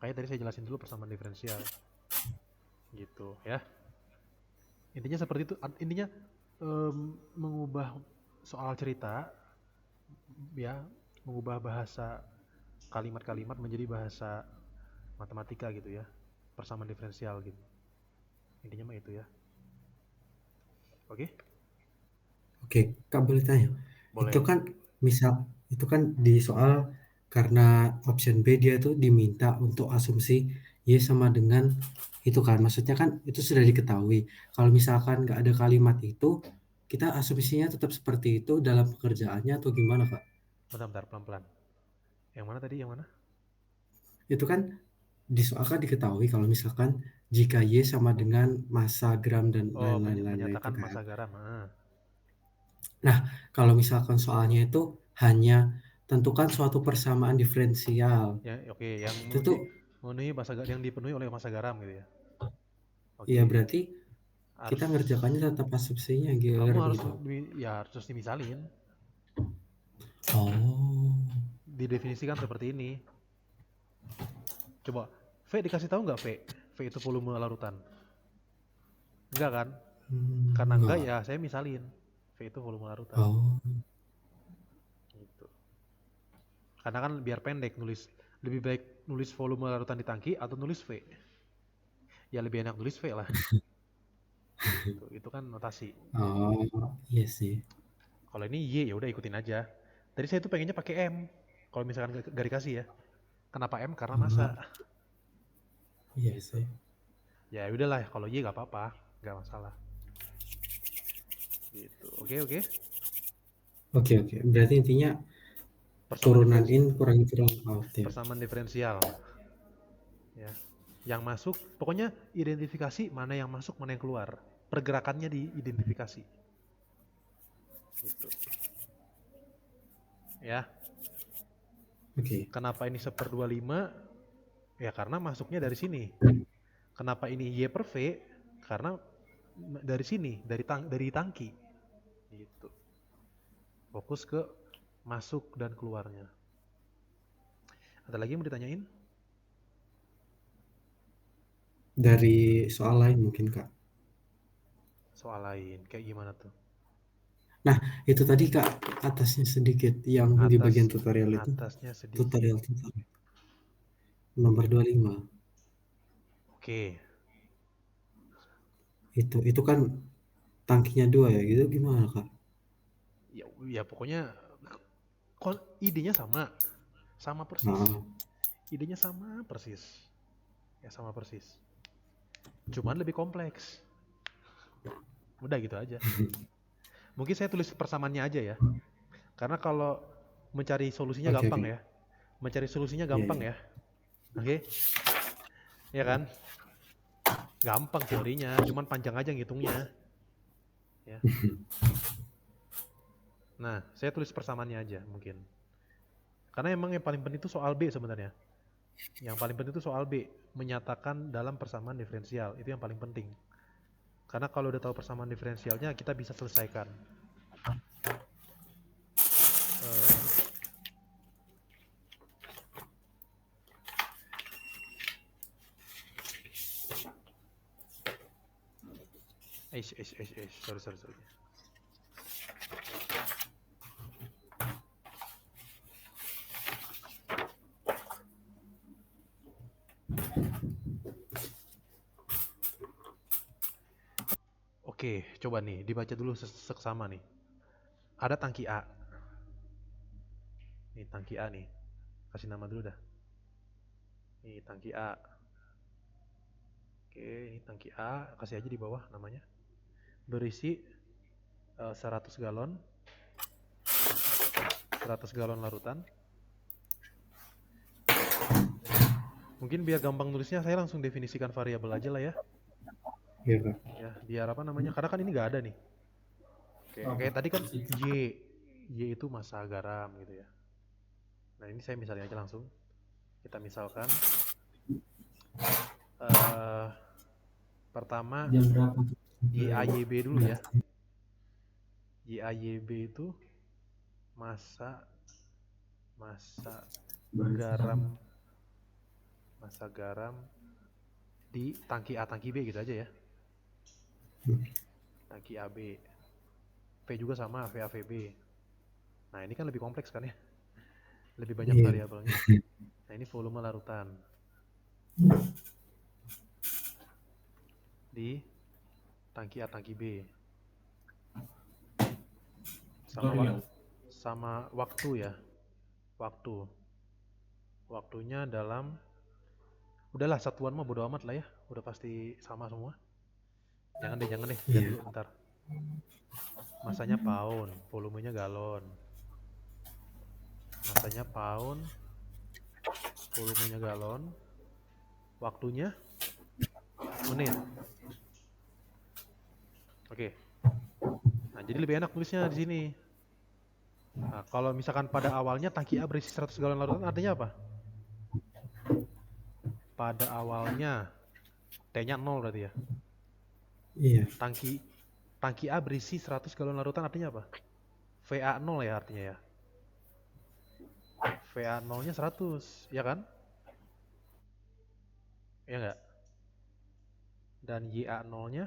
Kayak tadi saya jelasin dulu persamaan diferensial. Gitu ya. Intinya seperti itu. Intinya mengubah soal cerita ya, mengubah bahasa kalimat-kalimat menjadi bahasa matematika gitu ya. Persamaan diferensial gitu. Intinya mah itu ya. Oke? Oke, Kak boleh tanya. Itu Boleh. kan misal itu kan di soal karena option B dia tuh diminta untuk asumsi Y sama dengan itu kan. Maksudnya kan itu sudah diketahui. Kalau misalkan nggak ada kalimat itu, kita asumsinya tetap seperti itu dalam pekerjaannya atau gimana, Kak? Bentar, pelan-pelan. Yang mana tadi? Yang mana? Itu kan di soal kan diketahui kalau misalkan jika Y sama dengan massa, gram, dan Oh, lain-lain itu menyatakan kan. massa garam. Nah, kalau misalkan soalnya itu hanya tentukan suatu persamaan diferensial. Ya, oke, yang Itu tuh memenuhi yang dipenuhi oleh massa garam gitu ya. ya Oke. berarti kita Harus ngerjakannya tetap asumsinya kamu harus gitu. harus dimisalin. Oh. Didefinisikan seperti ini. Coba V dikasih tahu nggak V? V itu volume larutan. Enggak kan? Karena enggak Enggak. ya saya misalin. V itu volume larutan. Oh. Gitu. Karena kan biar pendek nulis, lebih baik nulis volume larutan di tangki atau nulis V. Ya lebih enak nulis V lah. Gitu. Itu kan notasi. Oh, iya sih. Kalau ini Y ya udah ikutin aja. Tadi saya tuh pengennya pakai M. Kalau misalkan gak dikasih ya. Kenapa M? Karena masa. Oh, iya Gitu. sih. Ya udahlah, kalau Y gak apa-apa, gak masalah. Gitu. Oke. Oke, oke. Berarti intinya Persamaan turunan diferensial. in kurangi turunan out ya. Persamaan diferensial. Ya. Yang masuk, pokoknya identifikasi mana yang masuk, mana yang keluar. Pergerakannya diidentifikasi. Gitu. Ya, Oke. kenapa ini 1/25? Ya karena masuknya dari sini. Kenapa ini Y per V? Karena dari sini, dari tangki. Gitu. Fokus ke masuk dan keluarnya. Ada lagi yang mau ditanyain? Dari soal lain mungkin, Kak. Soal lain, kayak gimana tuh? Nah, itu tadi Kak, atasnya sedikit yang di bagian tutorial itu. Atasnya sedikit. Tutorial nomor 25. Oke. Itu kan tangkinya 2 ya, gitu gimana, Kak? Ya pokoknya idenya sama persis. Nah, Idenya sama persis. Ya sama persis. Cuman lebih kompleks. Udah gitu aja. Mungkin saya tulis persamaannya aja ya. Karena kalau mencari solusinya oke, gampang oke. ya. Mencari solusinya Iya, gampang iya. ya. Oke? Ya kan? Gampang teorinya, cuman panjang aja ngitungnya. Ya. Nah, saya tulis persamaannya aja mungkin. Karena emang yang paling penting itu soal B sebenarnya. Yang paling penting itu soal B, menyatakan dalam persamaan diferensial. Itu yang paling penting. Karena kalau udah tahu persamaan diferensialnya, kita bisa selesaikan. Sorry. Oke, coba nih, dibaca dulu seksama nih. Ada tangki A. Nih, tangki A nih. Kasih nama dulu dah. Nih, tangki A. Oke, ini tangki A. Kasih aja di bawah namanya. Berisi 100 galon. 100 galon larutan. Mungkin biar gampang nulisnya, saya langsung definisikan variabel aja lah ya. Iya, Kak. Ya, biar apa namanya? Karena kan ini nggak ada nih. Kayak tadi kan Y itu massa garam gitu ya. Nah ini saya misalnya aja langsung. Kita misalkan pertama YAYB dulu ya. YAYB itu massa garam di tangki A tangki B gitu aja ya. Tangki AB. V juga sama VA VB. Nah ini kan lebih kompleks kan ya. Lebih banyak Iya. variabelnya. Nah ini volume larutan di tangki A tangki B. Sama waktu ya. Waktunya dalam, udahlah satuan mah bodo amat lah ya. Udah pasti sama semua. Jangan deh, lihat Iya. dulu ntar. Masanya pound, volumenya galon. Masanya pound, volumenya galon. Waktunya menit. Oke. Nah, jadi lebih enak tulisnya di sini. Nah, kalau misalkan pada awalnya tangki A berisi 100 galon larutan artinya apa? Pada awalnya T-nya 0 berarti ya. Iya. Tangki A berisi 100 galon larutan artinya apa? VA 0 ya artinya ya. VA 0-nya 100, ya kan? Ya enggak? Dan YA 0-nya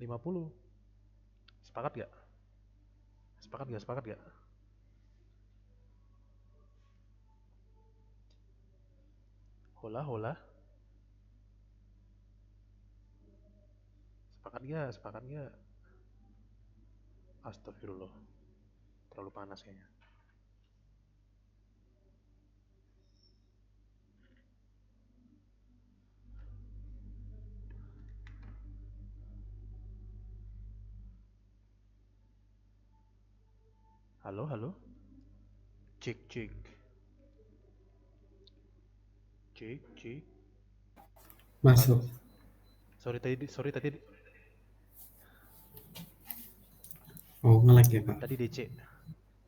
50. Sepakat gak? Sepakat gak? Hola. Sepakat gak? Astagfirullah. Terlalu panas kayaknya. Halo? Cek. Masuk. Sorry tadi Oh, nge-lag ya, Kak? Tadi DC.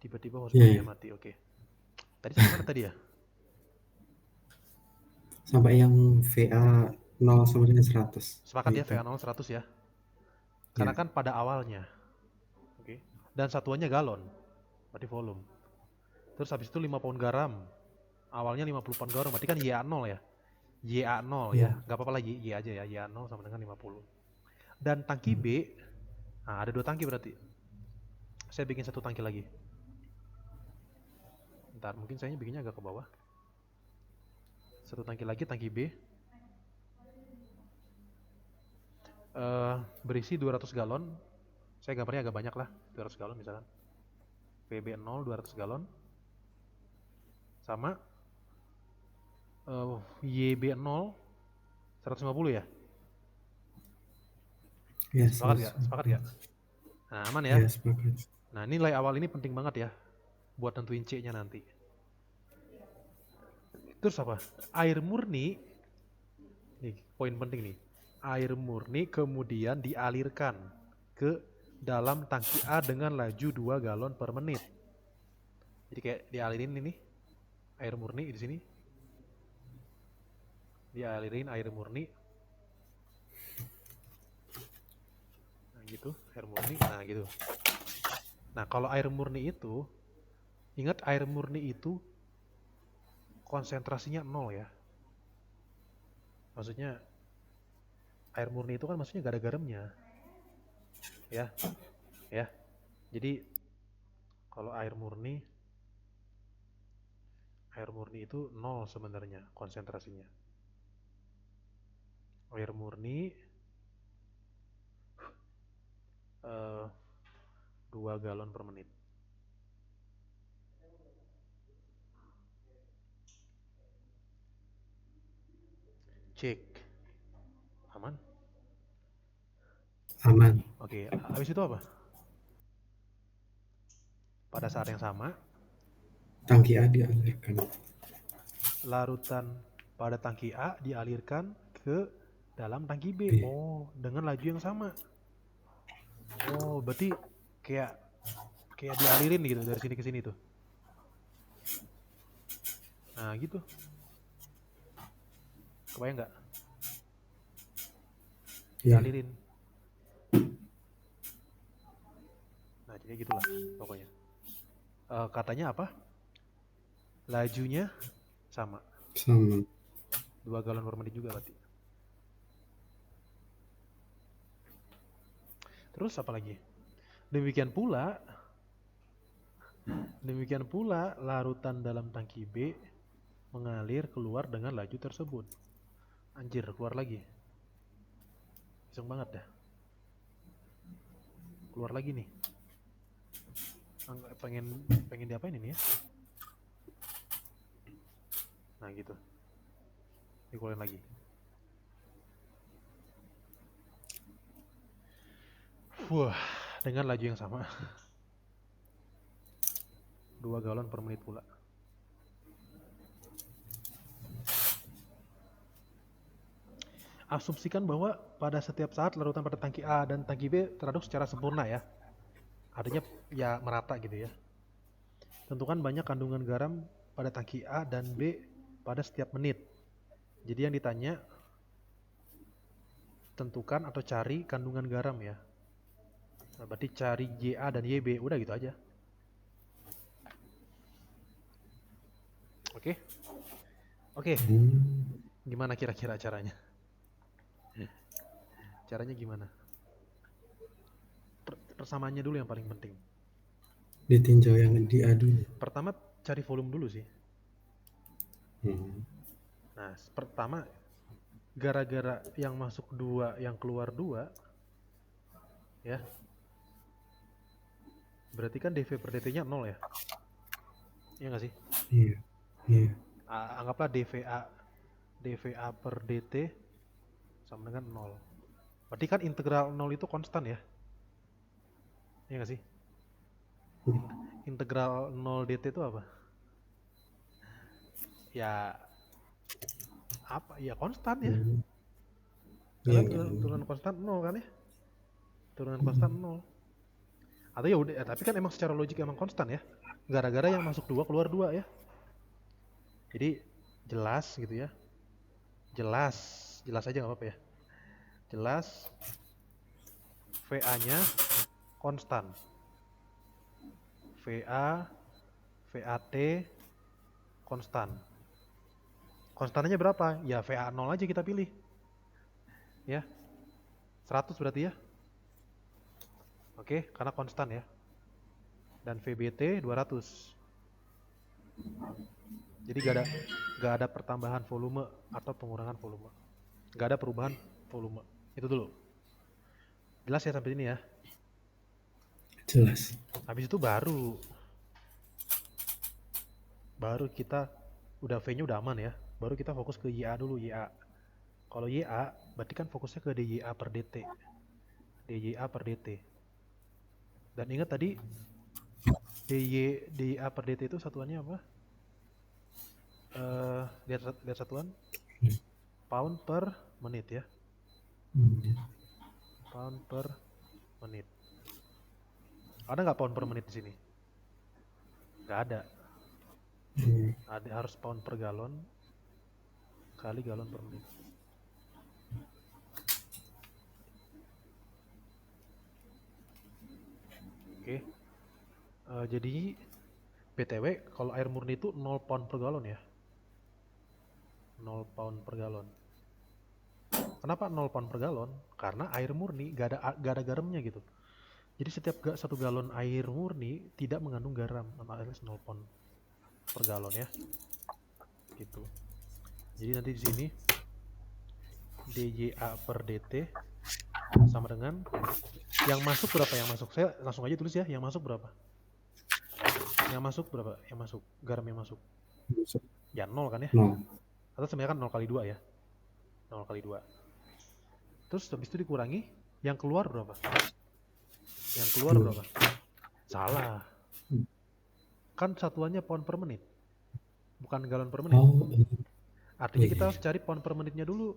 Tiba-tiba Iya, hotspotnya ya. mati. Oke. Tadi sampai mana tadi ya? Sampai yang VA 0 sama dengan 100. Sepakat ya Gitu. VA0 100 ya. Karena Ya. kan pada awalnya. Oke. Dan satuannya galon. Berarti volume. Terus habis itu 5 pound garam. Awalnya 50 pound garam. Berarti kan YA0 ya. YA0 ya. Iya. Gak apa-apa lagi Y aja ya. YA0 sama dengan 50. Dan tangki Hmm. B. Nah, ada 2 tangki berarti. Saya bikin 1 tangki lagi. Ntar mungkin saya bikinnya agak ke bawah. 1 tangki lagi, tangki B. Berisi 200 galon. Saya gambarnya agak banyak lah. 200 galon misalkan. PB0 200 galon. Sama YB0 150 ya. Ya, Sepakat gak? 100. Sepakat gak? Nah, aman ya. Ya, sepakat. Nah, nilai awal ini penting banget ya buat nentuin C-nya nanti. Terus apa? Air murni, nih poin penting nih. Air murni kemudian dialirkan ke dalam tangki A dengan laju 2 galon per menit. Jadi kayak dialirin ini air murni di sini. Dialirin air murni. Nah, gitu, air murni. Nah, gitu. Nah, kalau air murni itu, ingat air murni itu konsentrasinya 0 ya. Maksudnya air murni itu kan maksudnya gak ada garamnya. Ya, ya. Jadi kalau air murni itu 0 sebenarnya konsentrasinya. Air murni 2 galon per menit. Cek. Aman? Aman. Oke, habis itu apa? Pada saat yang sama, Tangki A dialirkan. larutan pada tangki A dialirkan ke dalam tangki B. B. Oh, dengan laju yang sama. Oh, berarti kayak kayak dialirin gitu dari sini ke sini tuh. Nah, gitu. Kebayang nggak? Iya. Dialirin. Nah, jadi gitulah pokoknya. Katanya apa? Lajunya sama. Sama. 2 galon per menit juga berarti. Terus apa lagi? Demikian pula larutan dalam tangki B mengalir keluar dengan laju tersebut. Anjir, keluar lagi. Iseng banget dah. Keluar lagi nih. Pengen diapain ini ya? Nah, gitu. Dikeluarin lagi. Wah, dengan laju yang sama. 2 galon per menit pula. Asumsikan bahwa pada setiap saat larutan pada tangki A dan tangki B teraduk secara sempurna ya. Artinya ya merata gitu ya. Tentukan banyak kandungan garam pada tangki A dan B pada setiap menit. Jadi yang ditanya tentukan atau cari kandungan garam ya. Nah, berarti cari YA dan YB, udah gitu aja. Oke? Oke. Gimana kira-kira caranya? Caranya gimana? Persamaannya dulu yang paling penting. Ditinjau yang diadu. Pertama cari volume dulu sih. Nah, pertama gara-gara yang masuk 2, yang keluar 2 ya. Berarti kan dV per dt-nya 0 ya. Iya nggak sih? Iya. Iya. Anggaplah dVA per dt sama dengan 0. Berarti kan integral 0 itu konstan ya. Iya nggak sih? Integral 0 dt itu apa? Ya apa? Ya konstan ya. Iya, Karena turunan konstan 0 kan ya. Turunan konstan 0. Atau ya udah, tapi kan emang secara logik emang konstan ya. Gara-gara yang masuk 2 keluar 2 ya. Jadi jelas gitu ya. Jelas, jelas aja nggak apa-apa ya. Jelas VA-nya konstan. VA, VAT konstan. Konstannya berapa? Ya VA 0 aja kita pilih. Ya, 100 berarti ya. Oke, karena konstan ya. Dan VBT 200. Jadi gak ada pertambahan volume atau pengurangan volume. Gak ada perubahan volume. Itu dulu. Jelas ya sampai ini ya. Jelas. Habis itu baru kita udah V-nya udah aman ya. Baru kita fokus ke YA dulu, YA. Kalau YA berarti kan fokusnya ke DYA per DT. DYA per DT. Dan ingat tadi DYA per DT itu satuannya apa? Lihat satuan pound per menit ya. Pound per menit. Ada nggak pound per menit di sini? Nggak ada. Ada harus pound per galon kali galon per menit. Oke. Jadi BTW kalau air murni itu 0 pound per galon ya. 0 pound per galon. Kenapa 0 pound per galon? Karena air murni gak ada garamnya gitu. Jadi setiap 1 galon air murni tidak mengandung garam, alias 0 pound per galon ya. Gitu. Jadi nanti di sini DYA per DT sama dengan yang masuk berapa yang masuk? Saya langsung aja tulis ya, yang masuk berapa? Yang masuk berapa? Yang masuk, garam yang masuk. Ya 0 kan ya? 0. Atau sebenarnya kan 0 kali 2 ya. 0 kali 2. Terus habis itu dikurangi, yang keluar berapa? Yang keluar berapa? Salah. Kan satuannya pound per menit. Bukan galon per menit. Artinya kita harus cari pound per menitnya dulu.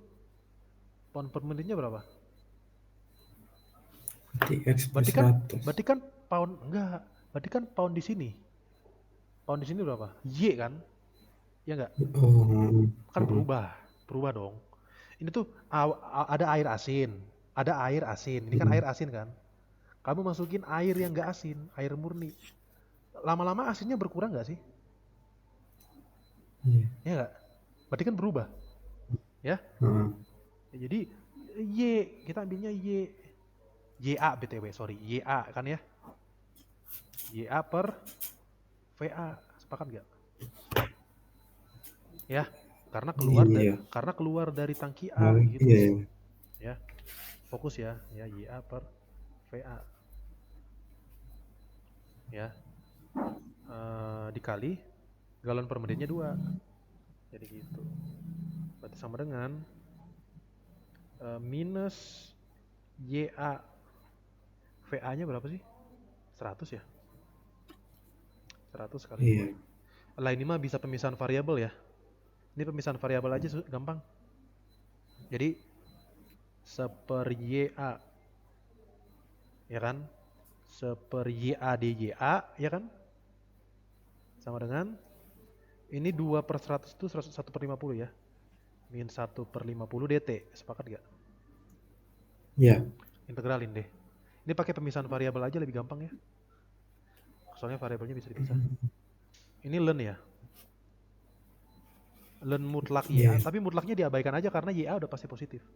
Pound per menitnya berapa? Berarti kan pound enggak. Berarti kan pound di sini. Pound di sini berapa? Y kan? Ya enggak? Kan berubah dong. Ini tuh ada air asin. Ada air asin. Ini kan air asin kan? Kamu masukin air yang enggak asin, air murni. Lama-lama asinnya berkurang enggak sih? Ya enggak? Berarti kan berubah. Ya? Jadi Y, kita ambilnya Y. YA BTW, sorry. YA kan ya? YA per VA. Sepakat enggak? Ya, karena keluar dari tangki A gitu. Ya. Fokus ya, YA per VA. Ya. Dikali galon per menitnya 2. Jadi gitu. Berarti sama dengan minus YA VA-nya berapa sih? 100 ya? 100 kali 2. Lah ini mah bisa pemisahan variabel ya. Ini pemisahan variabel aja gampang. Jadi seper YA ya kan? Seper YA DYA ya kan? Sama dengan ini 2 per 100 itu 1 per 50 ya. Min 1 per 50 DT. Sepakat gak? Iya. Integralin deh. Ini pakai pemisahan variabel aja lebih gampang ya. Soalnya variabelnya bisa dipisah. Ini len ya. Len mutlak YA, tapi mutlaknya diabaikan aja karena YA udah pasti positif.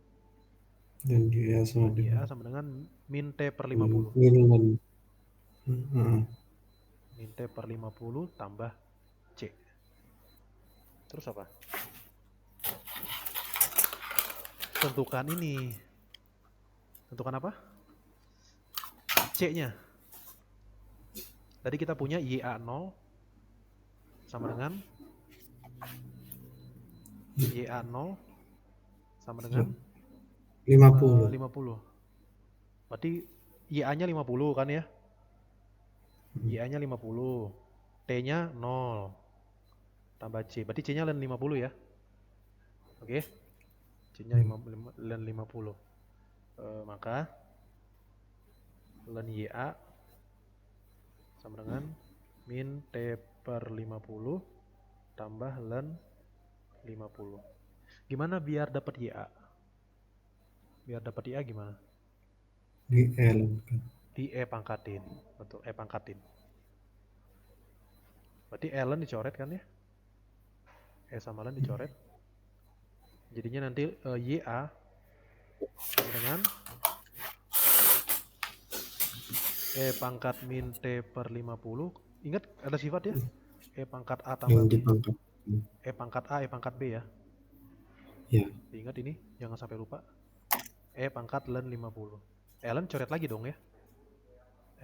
Dan YA sama dengan min T per 50. Min T per 50 tambah C. Terus apa? Tentukan ini. Tentukan apa? C-nya. Tadi kita punya YA 0 sama dengan YA 0 sama dengan 50. Berarti YA-nya 50 kan ya? YA-nya 50. T-nya 0. Tambah C. Berarti C-nya len 50 ya. Oke. C-nya len 50. Maka len YA sama dengan min T per 50 tambah ln 50. Gimana biar dapat YA? Biar dapat YA gimana? Di L kan. Di E pangkatin. Betul, E pangkatin. Berarti ln dicoret kan ya? E sama ln dicoret. Jadinya nanti YA sama dengan E pangkat min T per 50. Ingat ada sifat ya? E pangkat A tambah Yang B. dipangkat. E pangkat A, E pangkat B ya. Ya, Diingat ini, jangan sampai lupa. E pangkat ln 50. Ln coret lagi dong ya.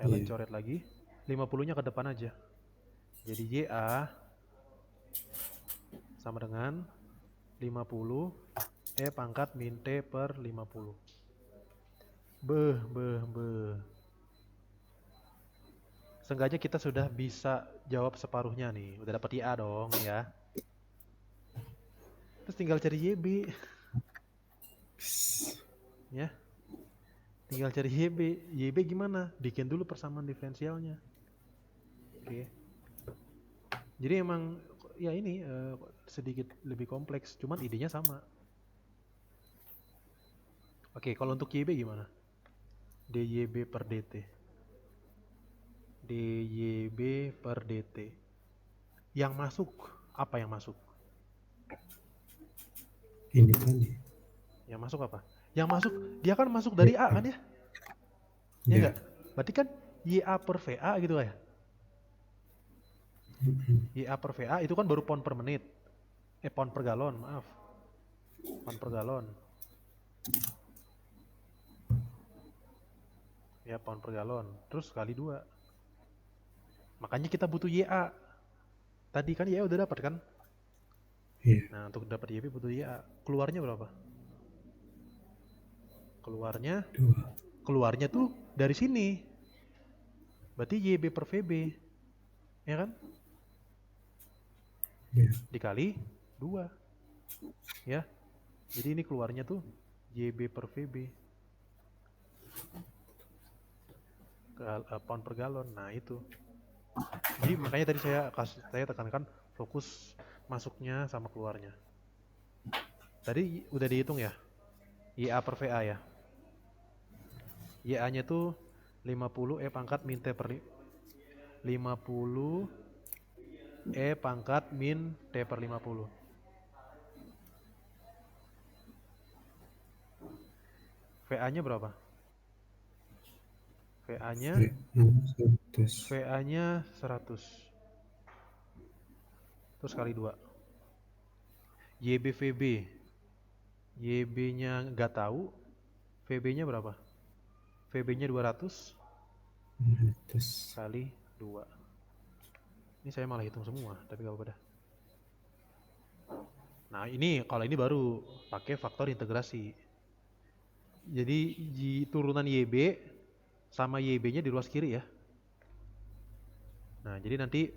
Ln iya. coret lagi. 50-nya ke depan aja. Jadi YA sama dengan 50 E pangkat min T per 50. Beh. Seenggaknya kita sudah bisa jawab separuhnya nih. Udah dapat YA dong ya. Terus tinggal cari YB. Ya. Tinggal cari YB. YB gimana? Bikin dulu persamaan diferensialnya. Oke. Jadi emang ya ini sedikit lebih kompleks. Cuman idenya sama. Oke, kalau untuk YB gimana? DYB per DT. DYB per DT. Yang masuk, apa yang masuk? Ini tadi. Yang masuk apa? Yang masuk, dia kan masuk dari A kan ya? Ya Ya. enggak? Berarti kan YA per VA gitu ya? YA per VA itu kan baru pound per menit. Pound per galon, maaf. Pound per galon. Ya, pound per galon. Terus kali 2. Makanya kita butuh YA. Tadi kan YA udah dapat kan? Iya. Nah, untuk dapat YB butuh YA. Keluarnya berapa? Keluarnya tuh dari sini. Berarti YB per VB. Ya kan? Ya. Dikali 2. Ya. Jadi ini keluarnya tuh YB per VB. Pound per galon. Nah, itu. Jadi makanya tadi saya tekankan fokus masuknya sama keluarnya. Tadi udah dihitung ya? YA per VA ya. YA-nya tuh 50 E pangkat min T per 50 E pangkat min T per 50. VA-nya berapa? VA-nya 100. VA-nya 100. Terus kali 2. YBVB. YB-nya nggak tahu. VB-nya berapa? VB-nya 200 100. kali 2. Ini saya malah hitung semua, tapi gak apa-apa dah. Nah, kalau ini baru pakai faktor integrasi. Jadi turunan YB sama YB-nya di ruas kiri ya. Nah, jadi nanti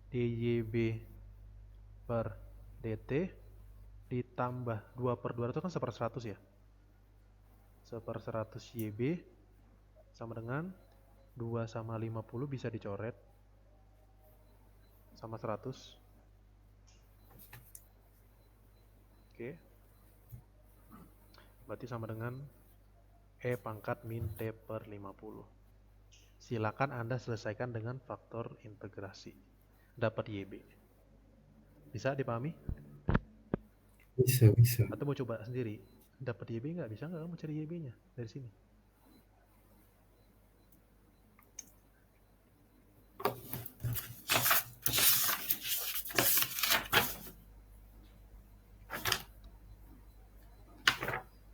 DYB per DT ditambah 2 per 200 kan 1 per 100 ya. 1 per 100 YB sama dengan 2 sama 50 bisa dicoret sama 100. Oke. Berarti sama dengan E pangkat min T per 50. Silakan Anda selesaikan dengan faktor integrasi. Dapat YB. Bisa dipahami? Bisa. Atau mau coba sendiri? Dapat YB nggak? Bisa nggak kamu cari YB-nya dari sini?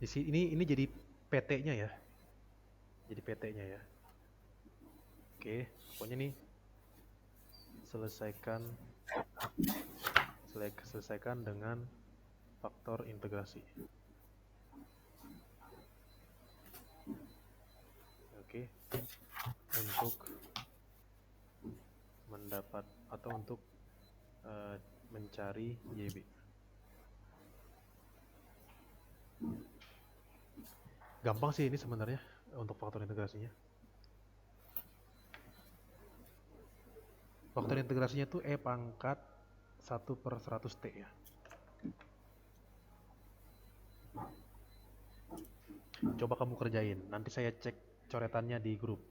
Di sini ini jadi PT-nya ya. Jadi PT-nya ya. Oke, pokoknya nih selesaikan dengan faktor integrasi. Oke. Untuk mendapat atau untuk mencari YB. Gampang sih ini sebenarnya untuk faktor integrasinya. Faktor integrasinya tuh E pangkat 1/100T ya. Coba kamu kerjain, nanti saya cek coretannya di grup.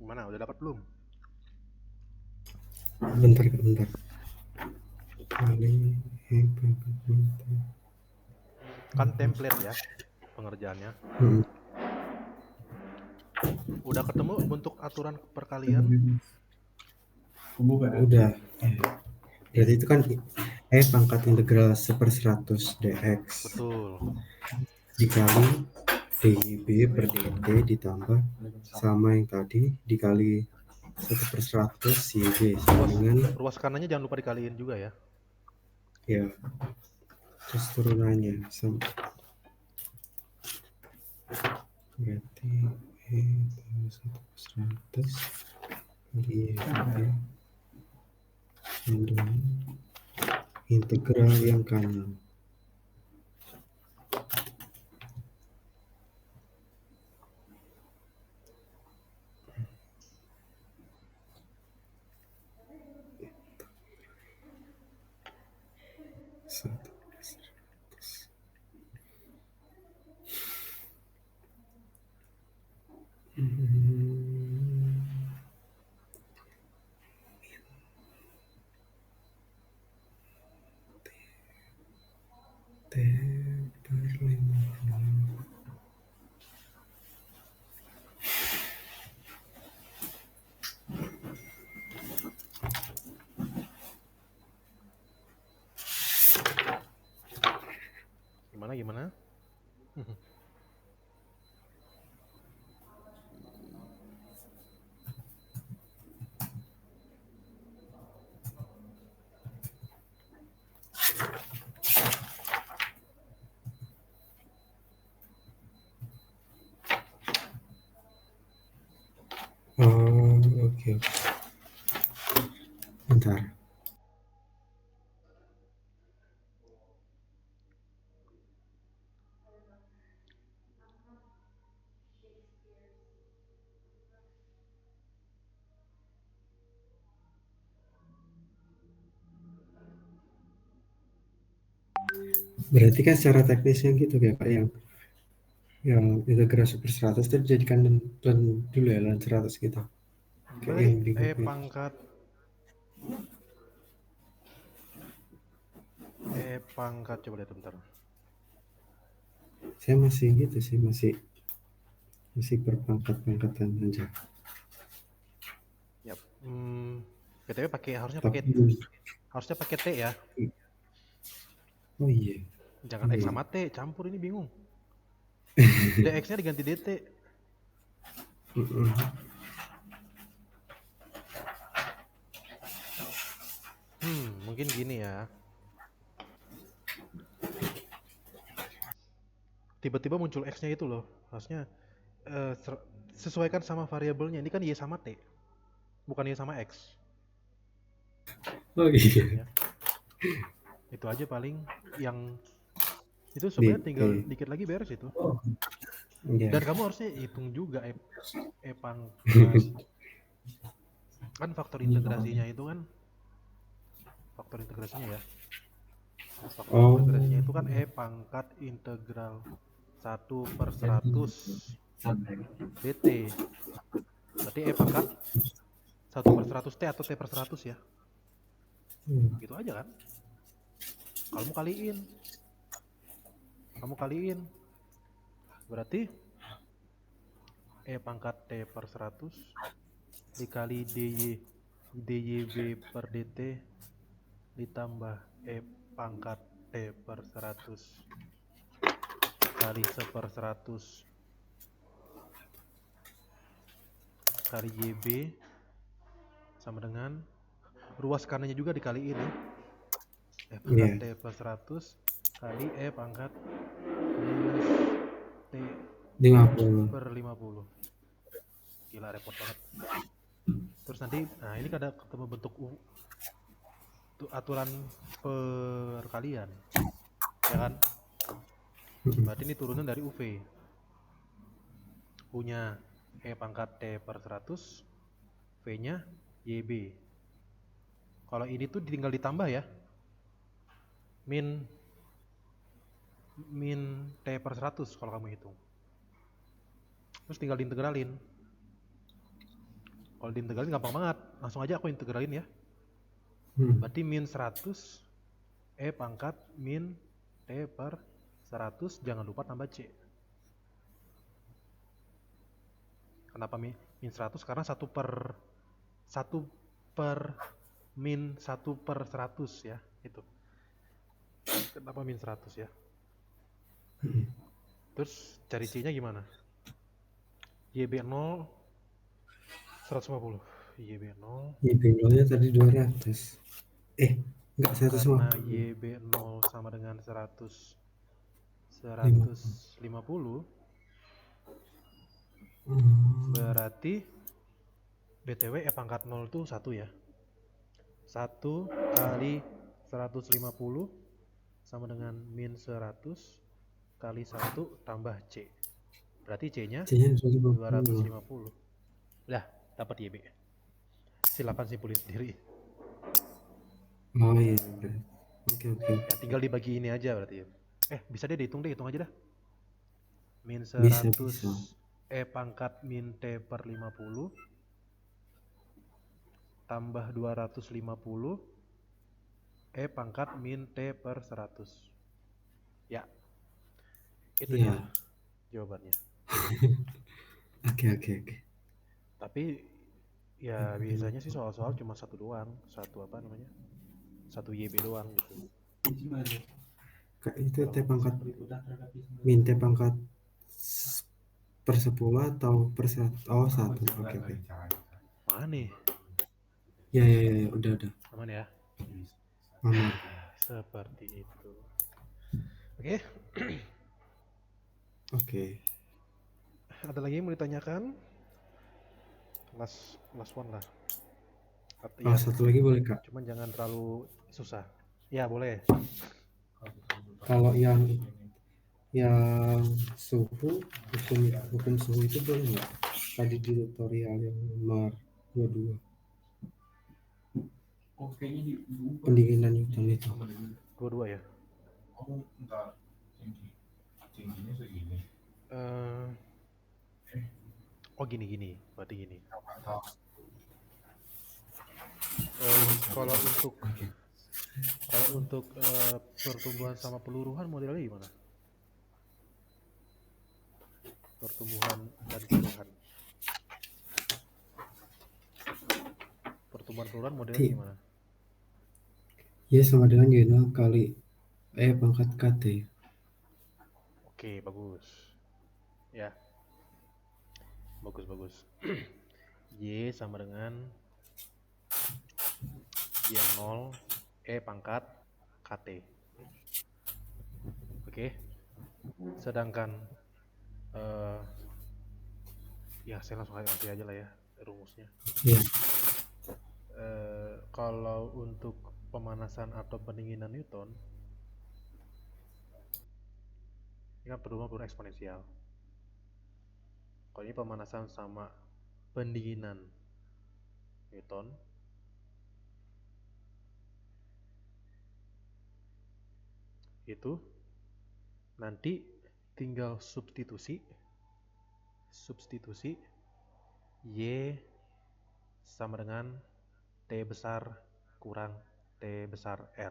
Gimana, udah dapat belum? Bentar Kak, bentar. Kali Kan template ya pengerjaannya. Udah ketemu bentuk aturan perkalian? Udah. Berarti itu kan E pangkat integral 1/100 dx Betul. dikali dB per dt ditambah sama yang tadi dikali 1/100 YB sama dengan Ruas kanannya jangan lupa dikaliin juga ya. ya terus turunannya sama berarti E tambah 1/100 YB sama dengan integral yang kanan. T per 50. Gimana? Oke. Bentar. Berarti kan secara teknisnya gitu ya Pak, yang integrasi per 100 itu dijadikan len dulu ya, len 100 gitu. Gimana Kayak tadi? yang di Google. Pangkat coba lihat bentar. Saya masih gitu sih, masih berpangkat-pangkatan aja. Yap. BTW harusnya Tapi pakai T ya. oh iya. Jangan X sama T, campur ini bingung. DX-nya diganti DT. Mungkin gini ya. Tiba-tiba muncul X-nya itu loh. Harusnya sesuaikan sama variabelnya. Ini kan Y sama T, bukan Y sama X. Oh iya. Ya. Itu aja paling yang itu sebenarnya tinggal dikit lagi beres itu. Iya. Dan kamu harusnya hitung juga pangkat kan faktor integrasinya itu kan integrasinya itu kan pangkat integral 1/100 dt. Berarti pangkat 1/100 t atau t/100 ya. Gitu aja kan. Kalau kamu kaliin berarti pangkat t/100 dikali dyb per dt ditambah pangkat t/100 kali 1/100 kali YB sama dengan ruas kanannya juga dikaliin ya. Pangkat T/100 kali pangkat minus T 50. Gila repot banget. Terus nanti, nah ini ada ketemu bentuk aturan perkalian, ya kan? Berarti ini turunan dari UV. Punya pangkat T/100, V-nya YB. Kalau ini tuh tinggal ditambah ya. Min T/100 kalau kamu hitung. Terus tinggal diintegralin. Kalau diintegralin gampang banget. Langsung aja aku integralin ya. Berarti min 100 pangkat min T/100, jangan lupa tambah C. Kenapa min 100? Karena 1 per min 1/100 ya, itu. Kenapa min 100 ya? Terus cari C-nya gimana? YB0 150. YB0-nya tadi 200. Enggak 150. Karena YB0 sama dengan 150. Berarti BTW pangkat 0 itu 1 ya. 1 kali 150 sama dengan min 100 kali 1 tambah C. Berarti C-nya 250. Udah, dapat YB. Silakan simpulin sendiri. Oh iya. Oke. Ya, tinggal dibagi ini aja berarti. Bisa deh hitung aja dah. Min 100 bisa. pangkat min T/50 tambah 250 pangkat min T/100. Ya. Itu dia jawabannya. Oke. Tapi ya biasanya sih soal-soal cuma satu doang, satu YB doang gitu. Itu T pangkat min T pangkat per 10 atau per 100? Oh 1. Oke. Mana nih? Ya, udah. Aman ya? Aman. Seperti itu. Oke. Oke. Ada lagi yang mau ditanyakan? last one lah. Oh, satu lagi boleh Kak. Cuman jangan terlalu susah. Ya boleh. Kalau yang suhu, hukum suhu itu boleh nggak? Tadi di tutorial yang nomor 22. Pendinginan Newton itu. Dua-dua ya. Oh gini. Berarti gini. Kalau untuk pertumbuhan sama peluruhan modelnya gimana? Pertumbuhan dan peluruhan. Pertumbuhan peluruhan modelnya gimana? Ya sama dengan Y0 kali E pangkat KT. Oke, bagus. Ya. Bagus. Y sama dengan Y0 E pangkat KT. Oke. Sedangkan ya saya langsung kasih aja lah ya rumusnya. Ya. Kalau untuk pemanasan atau pendinginan Newton, ini kan perubahan eksponensial. Kalau ini pemanasan sama pendinginan Newton, itu nanti tinggal substitusi Y sama dengan T besar kurang T besar R,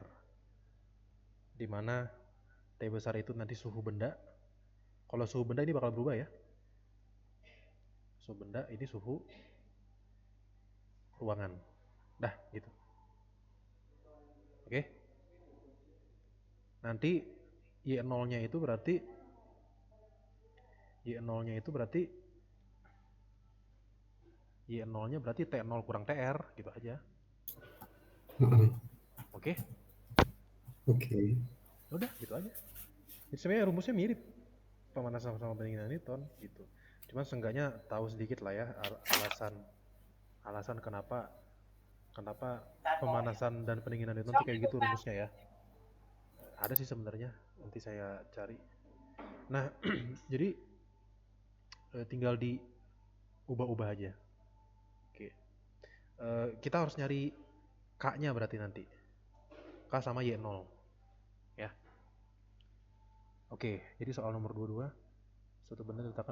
dimana T besar itu nanti suhu benda. Kalau suhu benda ini bakal berubah ya, suhu benda ini suhu ruangan. Dah gitu. Oke. Nanti Y0-nya itu berarti Y0-nya berarti T0 kurang TR gitu aja. Oke. Udah gitu aja. Jadi sebenarnya rumusnya mirip pemanasan sama pendinginan Newton gitu. Cuman seenggaknya tahu sedikit lah ya alasan kenapa pemanasan dan pendinginan Newton tuh kayak gitu rumusnya ya. Ada sih sebenarnya, nanti saya cari. Nah, jadi tinggal diubah-ubah aja. Oke. Kita harus nyari K-nya berarti nanti. K sama Y0. Ya. Oke, jadi soal nomor 22. Suatu benda diletakkan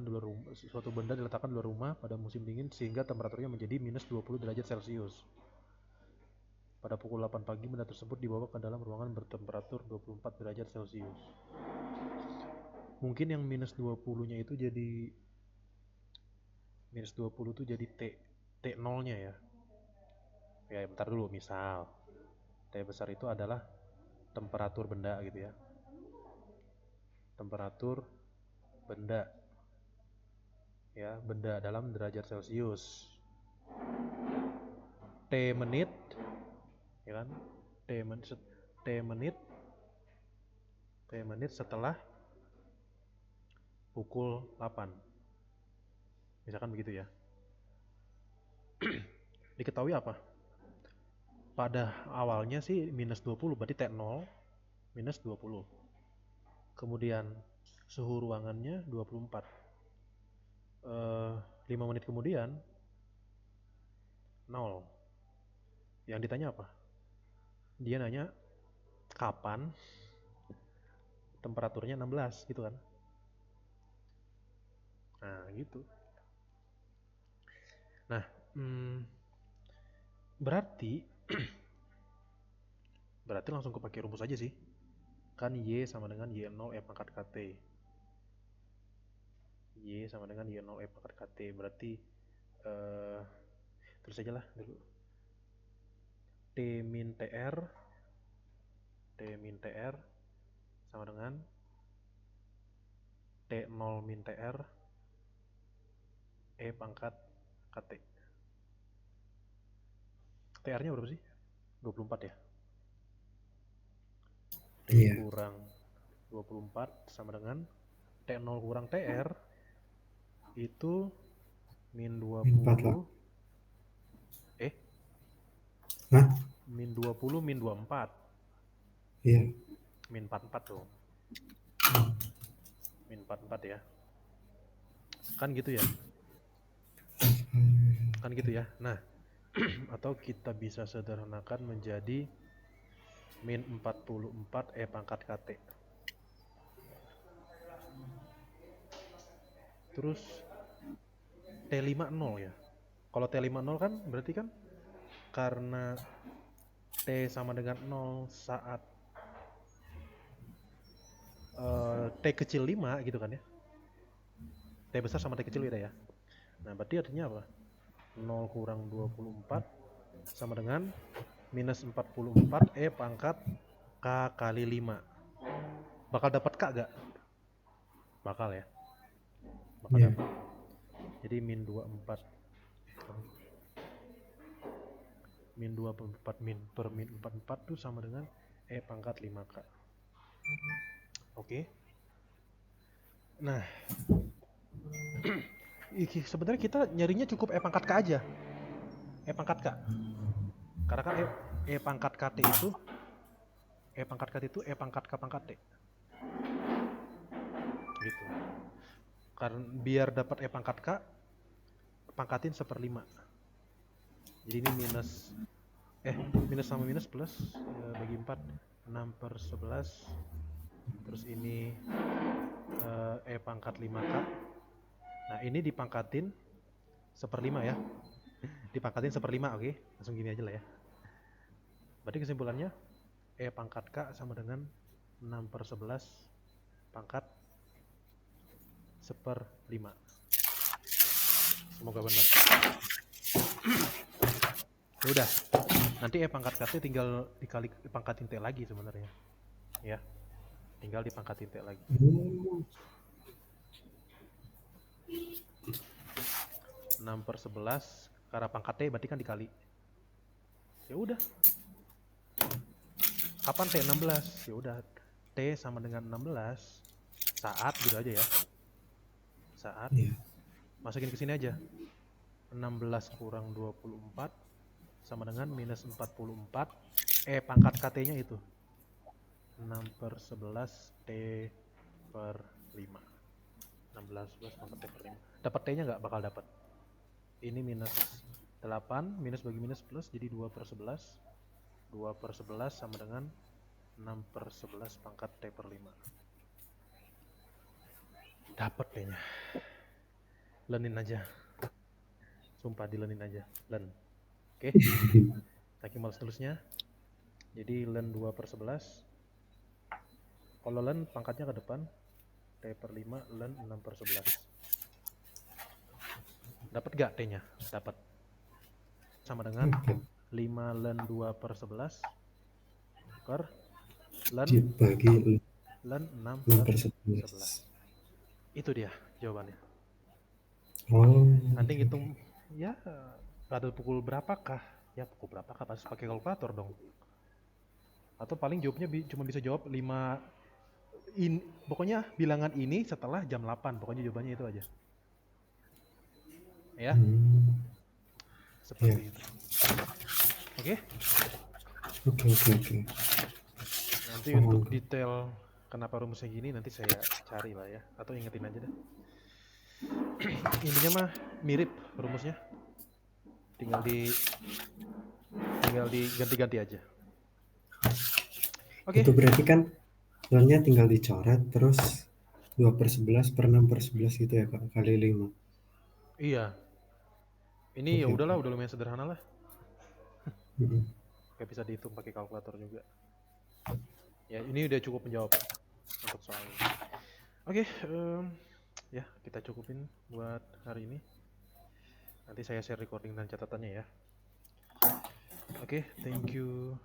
di luar rumah pada musim dingin sehingga temperaturnya menjadi minus 20 derajat Celcius. Pada pukul 8 pagi benda tersebut dibawa ke dalam ruangan bertemperatur 24 derajat Celcius. Mungkin yang minus 20-nya itu jadi minus 20 itu jadi T0-nya ya. Ya, bentar dulu, misal T besar itu adalah temperatur benda gitu ya. Temperatur benda. Ya, benda dalam derajat Celcius. T menit ya kan? T menit setelah pukul 8. Misalkan begitu ya. Diketahui apa? Pada awalnya sih minus 20, berarti T0 minus 20. Kemudian suhu ruangannya 24. 5 menit kemudian 0. Yang ditanya apa? Dia nanya kapan temperaturnya 16 gitu kan. Nah gitu. Nah berarti langsung kepake rumus aja sih. Kan Y sama dengan Y0 E pangkat KT. Y sama dengan Y0 E pangkat KT. Berarti tulis aja lah dulu. T min TR sama dengan T0 min TR E pangkat KT. TR-nya berapa sih? 24 ya? T kurang 24 sama dengan T0 kurang TR itu min 20 Hah? Min 20, min 24. Iya. Min 44 dong. Min 44 ya. Kan gitu ya? Kan gitu ya. Nah, atau kita bisa sederhanakan menjadi min 44 E pangkat KT. Terus T50 ya. Kalau T50 kan berarti kan karena T sama dengan 0 saat T kecil 5 gitu kan ya. T besar sama T kecil beda ya. Nah, berarti artinya apa? 0 kurang 24 sama dengan minus 44 E pangkat K kali 5. Bakal dapat K gak? Bakal ya. Bakal Iya. dapat. Jadi min 24 min 24 min per min 44 tuh sama dengan E pangkat 5K. Oke. Nah, sebenarnya kita nyarinya cukup E pangkat K aja. E pangkat K. Karena kan E pangkat KT itu E pangkat K itu E pangkat K pangkat T. Gitu. Karena biar dapat E pangkat K, pangkatin 1/5. Jadi ini minus sama minus plus bagi 4 6/11. Terus ini E pangkat 5K. Nah, ini dipangkatin 1/5 ya. Dipangkatin 1/5, oke? Langsung gini aja lah ya. Berarti kesimpulannya E pangkat K sama dengan 6/11 pangkat 1/5. Semoga benar. Ya udah. Nanti E pangkat K tinggal dikali dipangkatin T lagi sebenarnya. Ya. Tinggal dipangkatin T lagi. 6/11 karena pangkat T berarti kan dikali. Ya udah. Kapan T 16? Ya udah. T sama dengan 16 saat gitu aja ya. Saat. Iya. Masukin ke sini aja. 16 kurang 24 sama dengan minus 44 pangkat KT-nya itu 6/11 T per 5. 16/11 pangkat T per 5. Dapat T-nya nggak? Bakal dapat. Ini minus 8, minus bagi minus plus jadi 2/11. 2/11 sama dengan 6/11 pangkat T per 5. Dapat T-nya. Lenin aja. Sumpah dilenin aja. Len. Oke. Saking males tulisnya. Jadi len 2/11. Kalau len pangkatnya ke depan. T per 5 len 6/11. Dapat gak T-nya? Dapat. Sama dengan 5 len 2/11 per len Dibagi 6/11. Itu dia jawabannya. Nanti ngitung ya pada pukul berapakah? Ya pukul berapakah? Pasti pakai kalkulator dong. Atau paling jawabnya cuma bisa jawab 5 pokoknya bilangan ini setelah jam 8. Pokoknya jawabannya itu aja. Ya. Seperti itu. Oke? Oke. Nanti untuk detail kenapa rumusnya gini nanti saya cari lah ya. Atau ingetin aja deh. Intinya mah mirip rumusnya. Tinggal diganti-ganti aja. Oke. Itu berarti kan lennya tinggal dicoret terus 2/11 per 6/11 gitu ya Kak, kali 5. Iya. Ini ya udahlah, udah lumayan sederhana lah. Gak bisa dihitung pakai kalkulator juga. Ya, ini udah cukup menjawab untuk soal ini. Oke, ya kita cukupin buat hari ini. Nanti saya share recording dan catatannya ya. Oke, thank you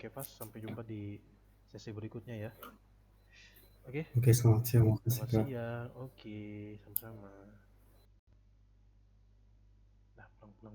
Kevas. Sampai jumpa di sesi berikutnya ya. Oke. Selamat siang. Selamat siang. Oke, sama-sama. Nah, pulang.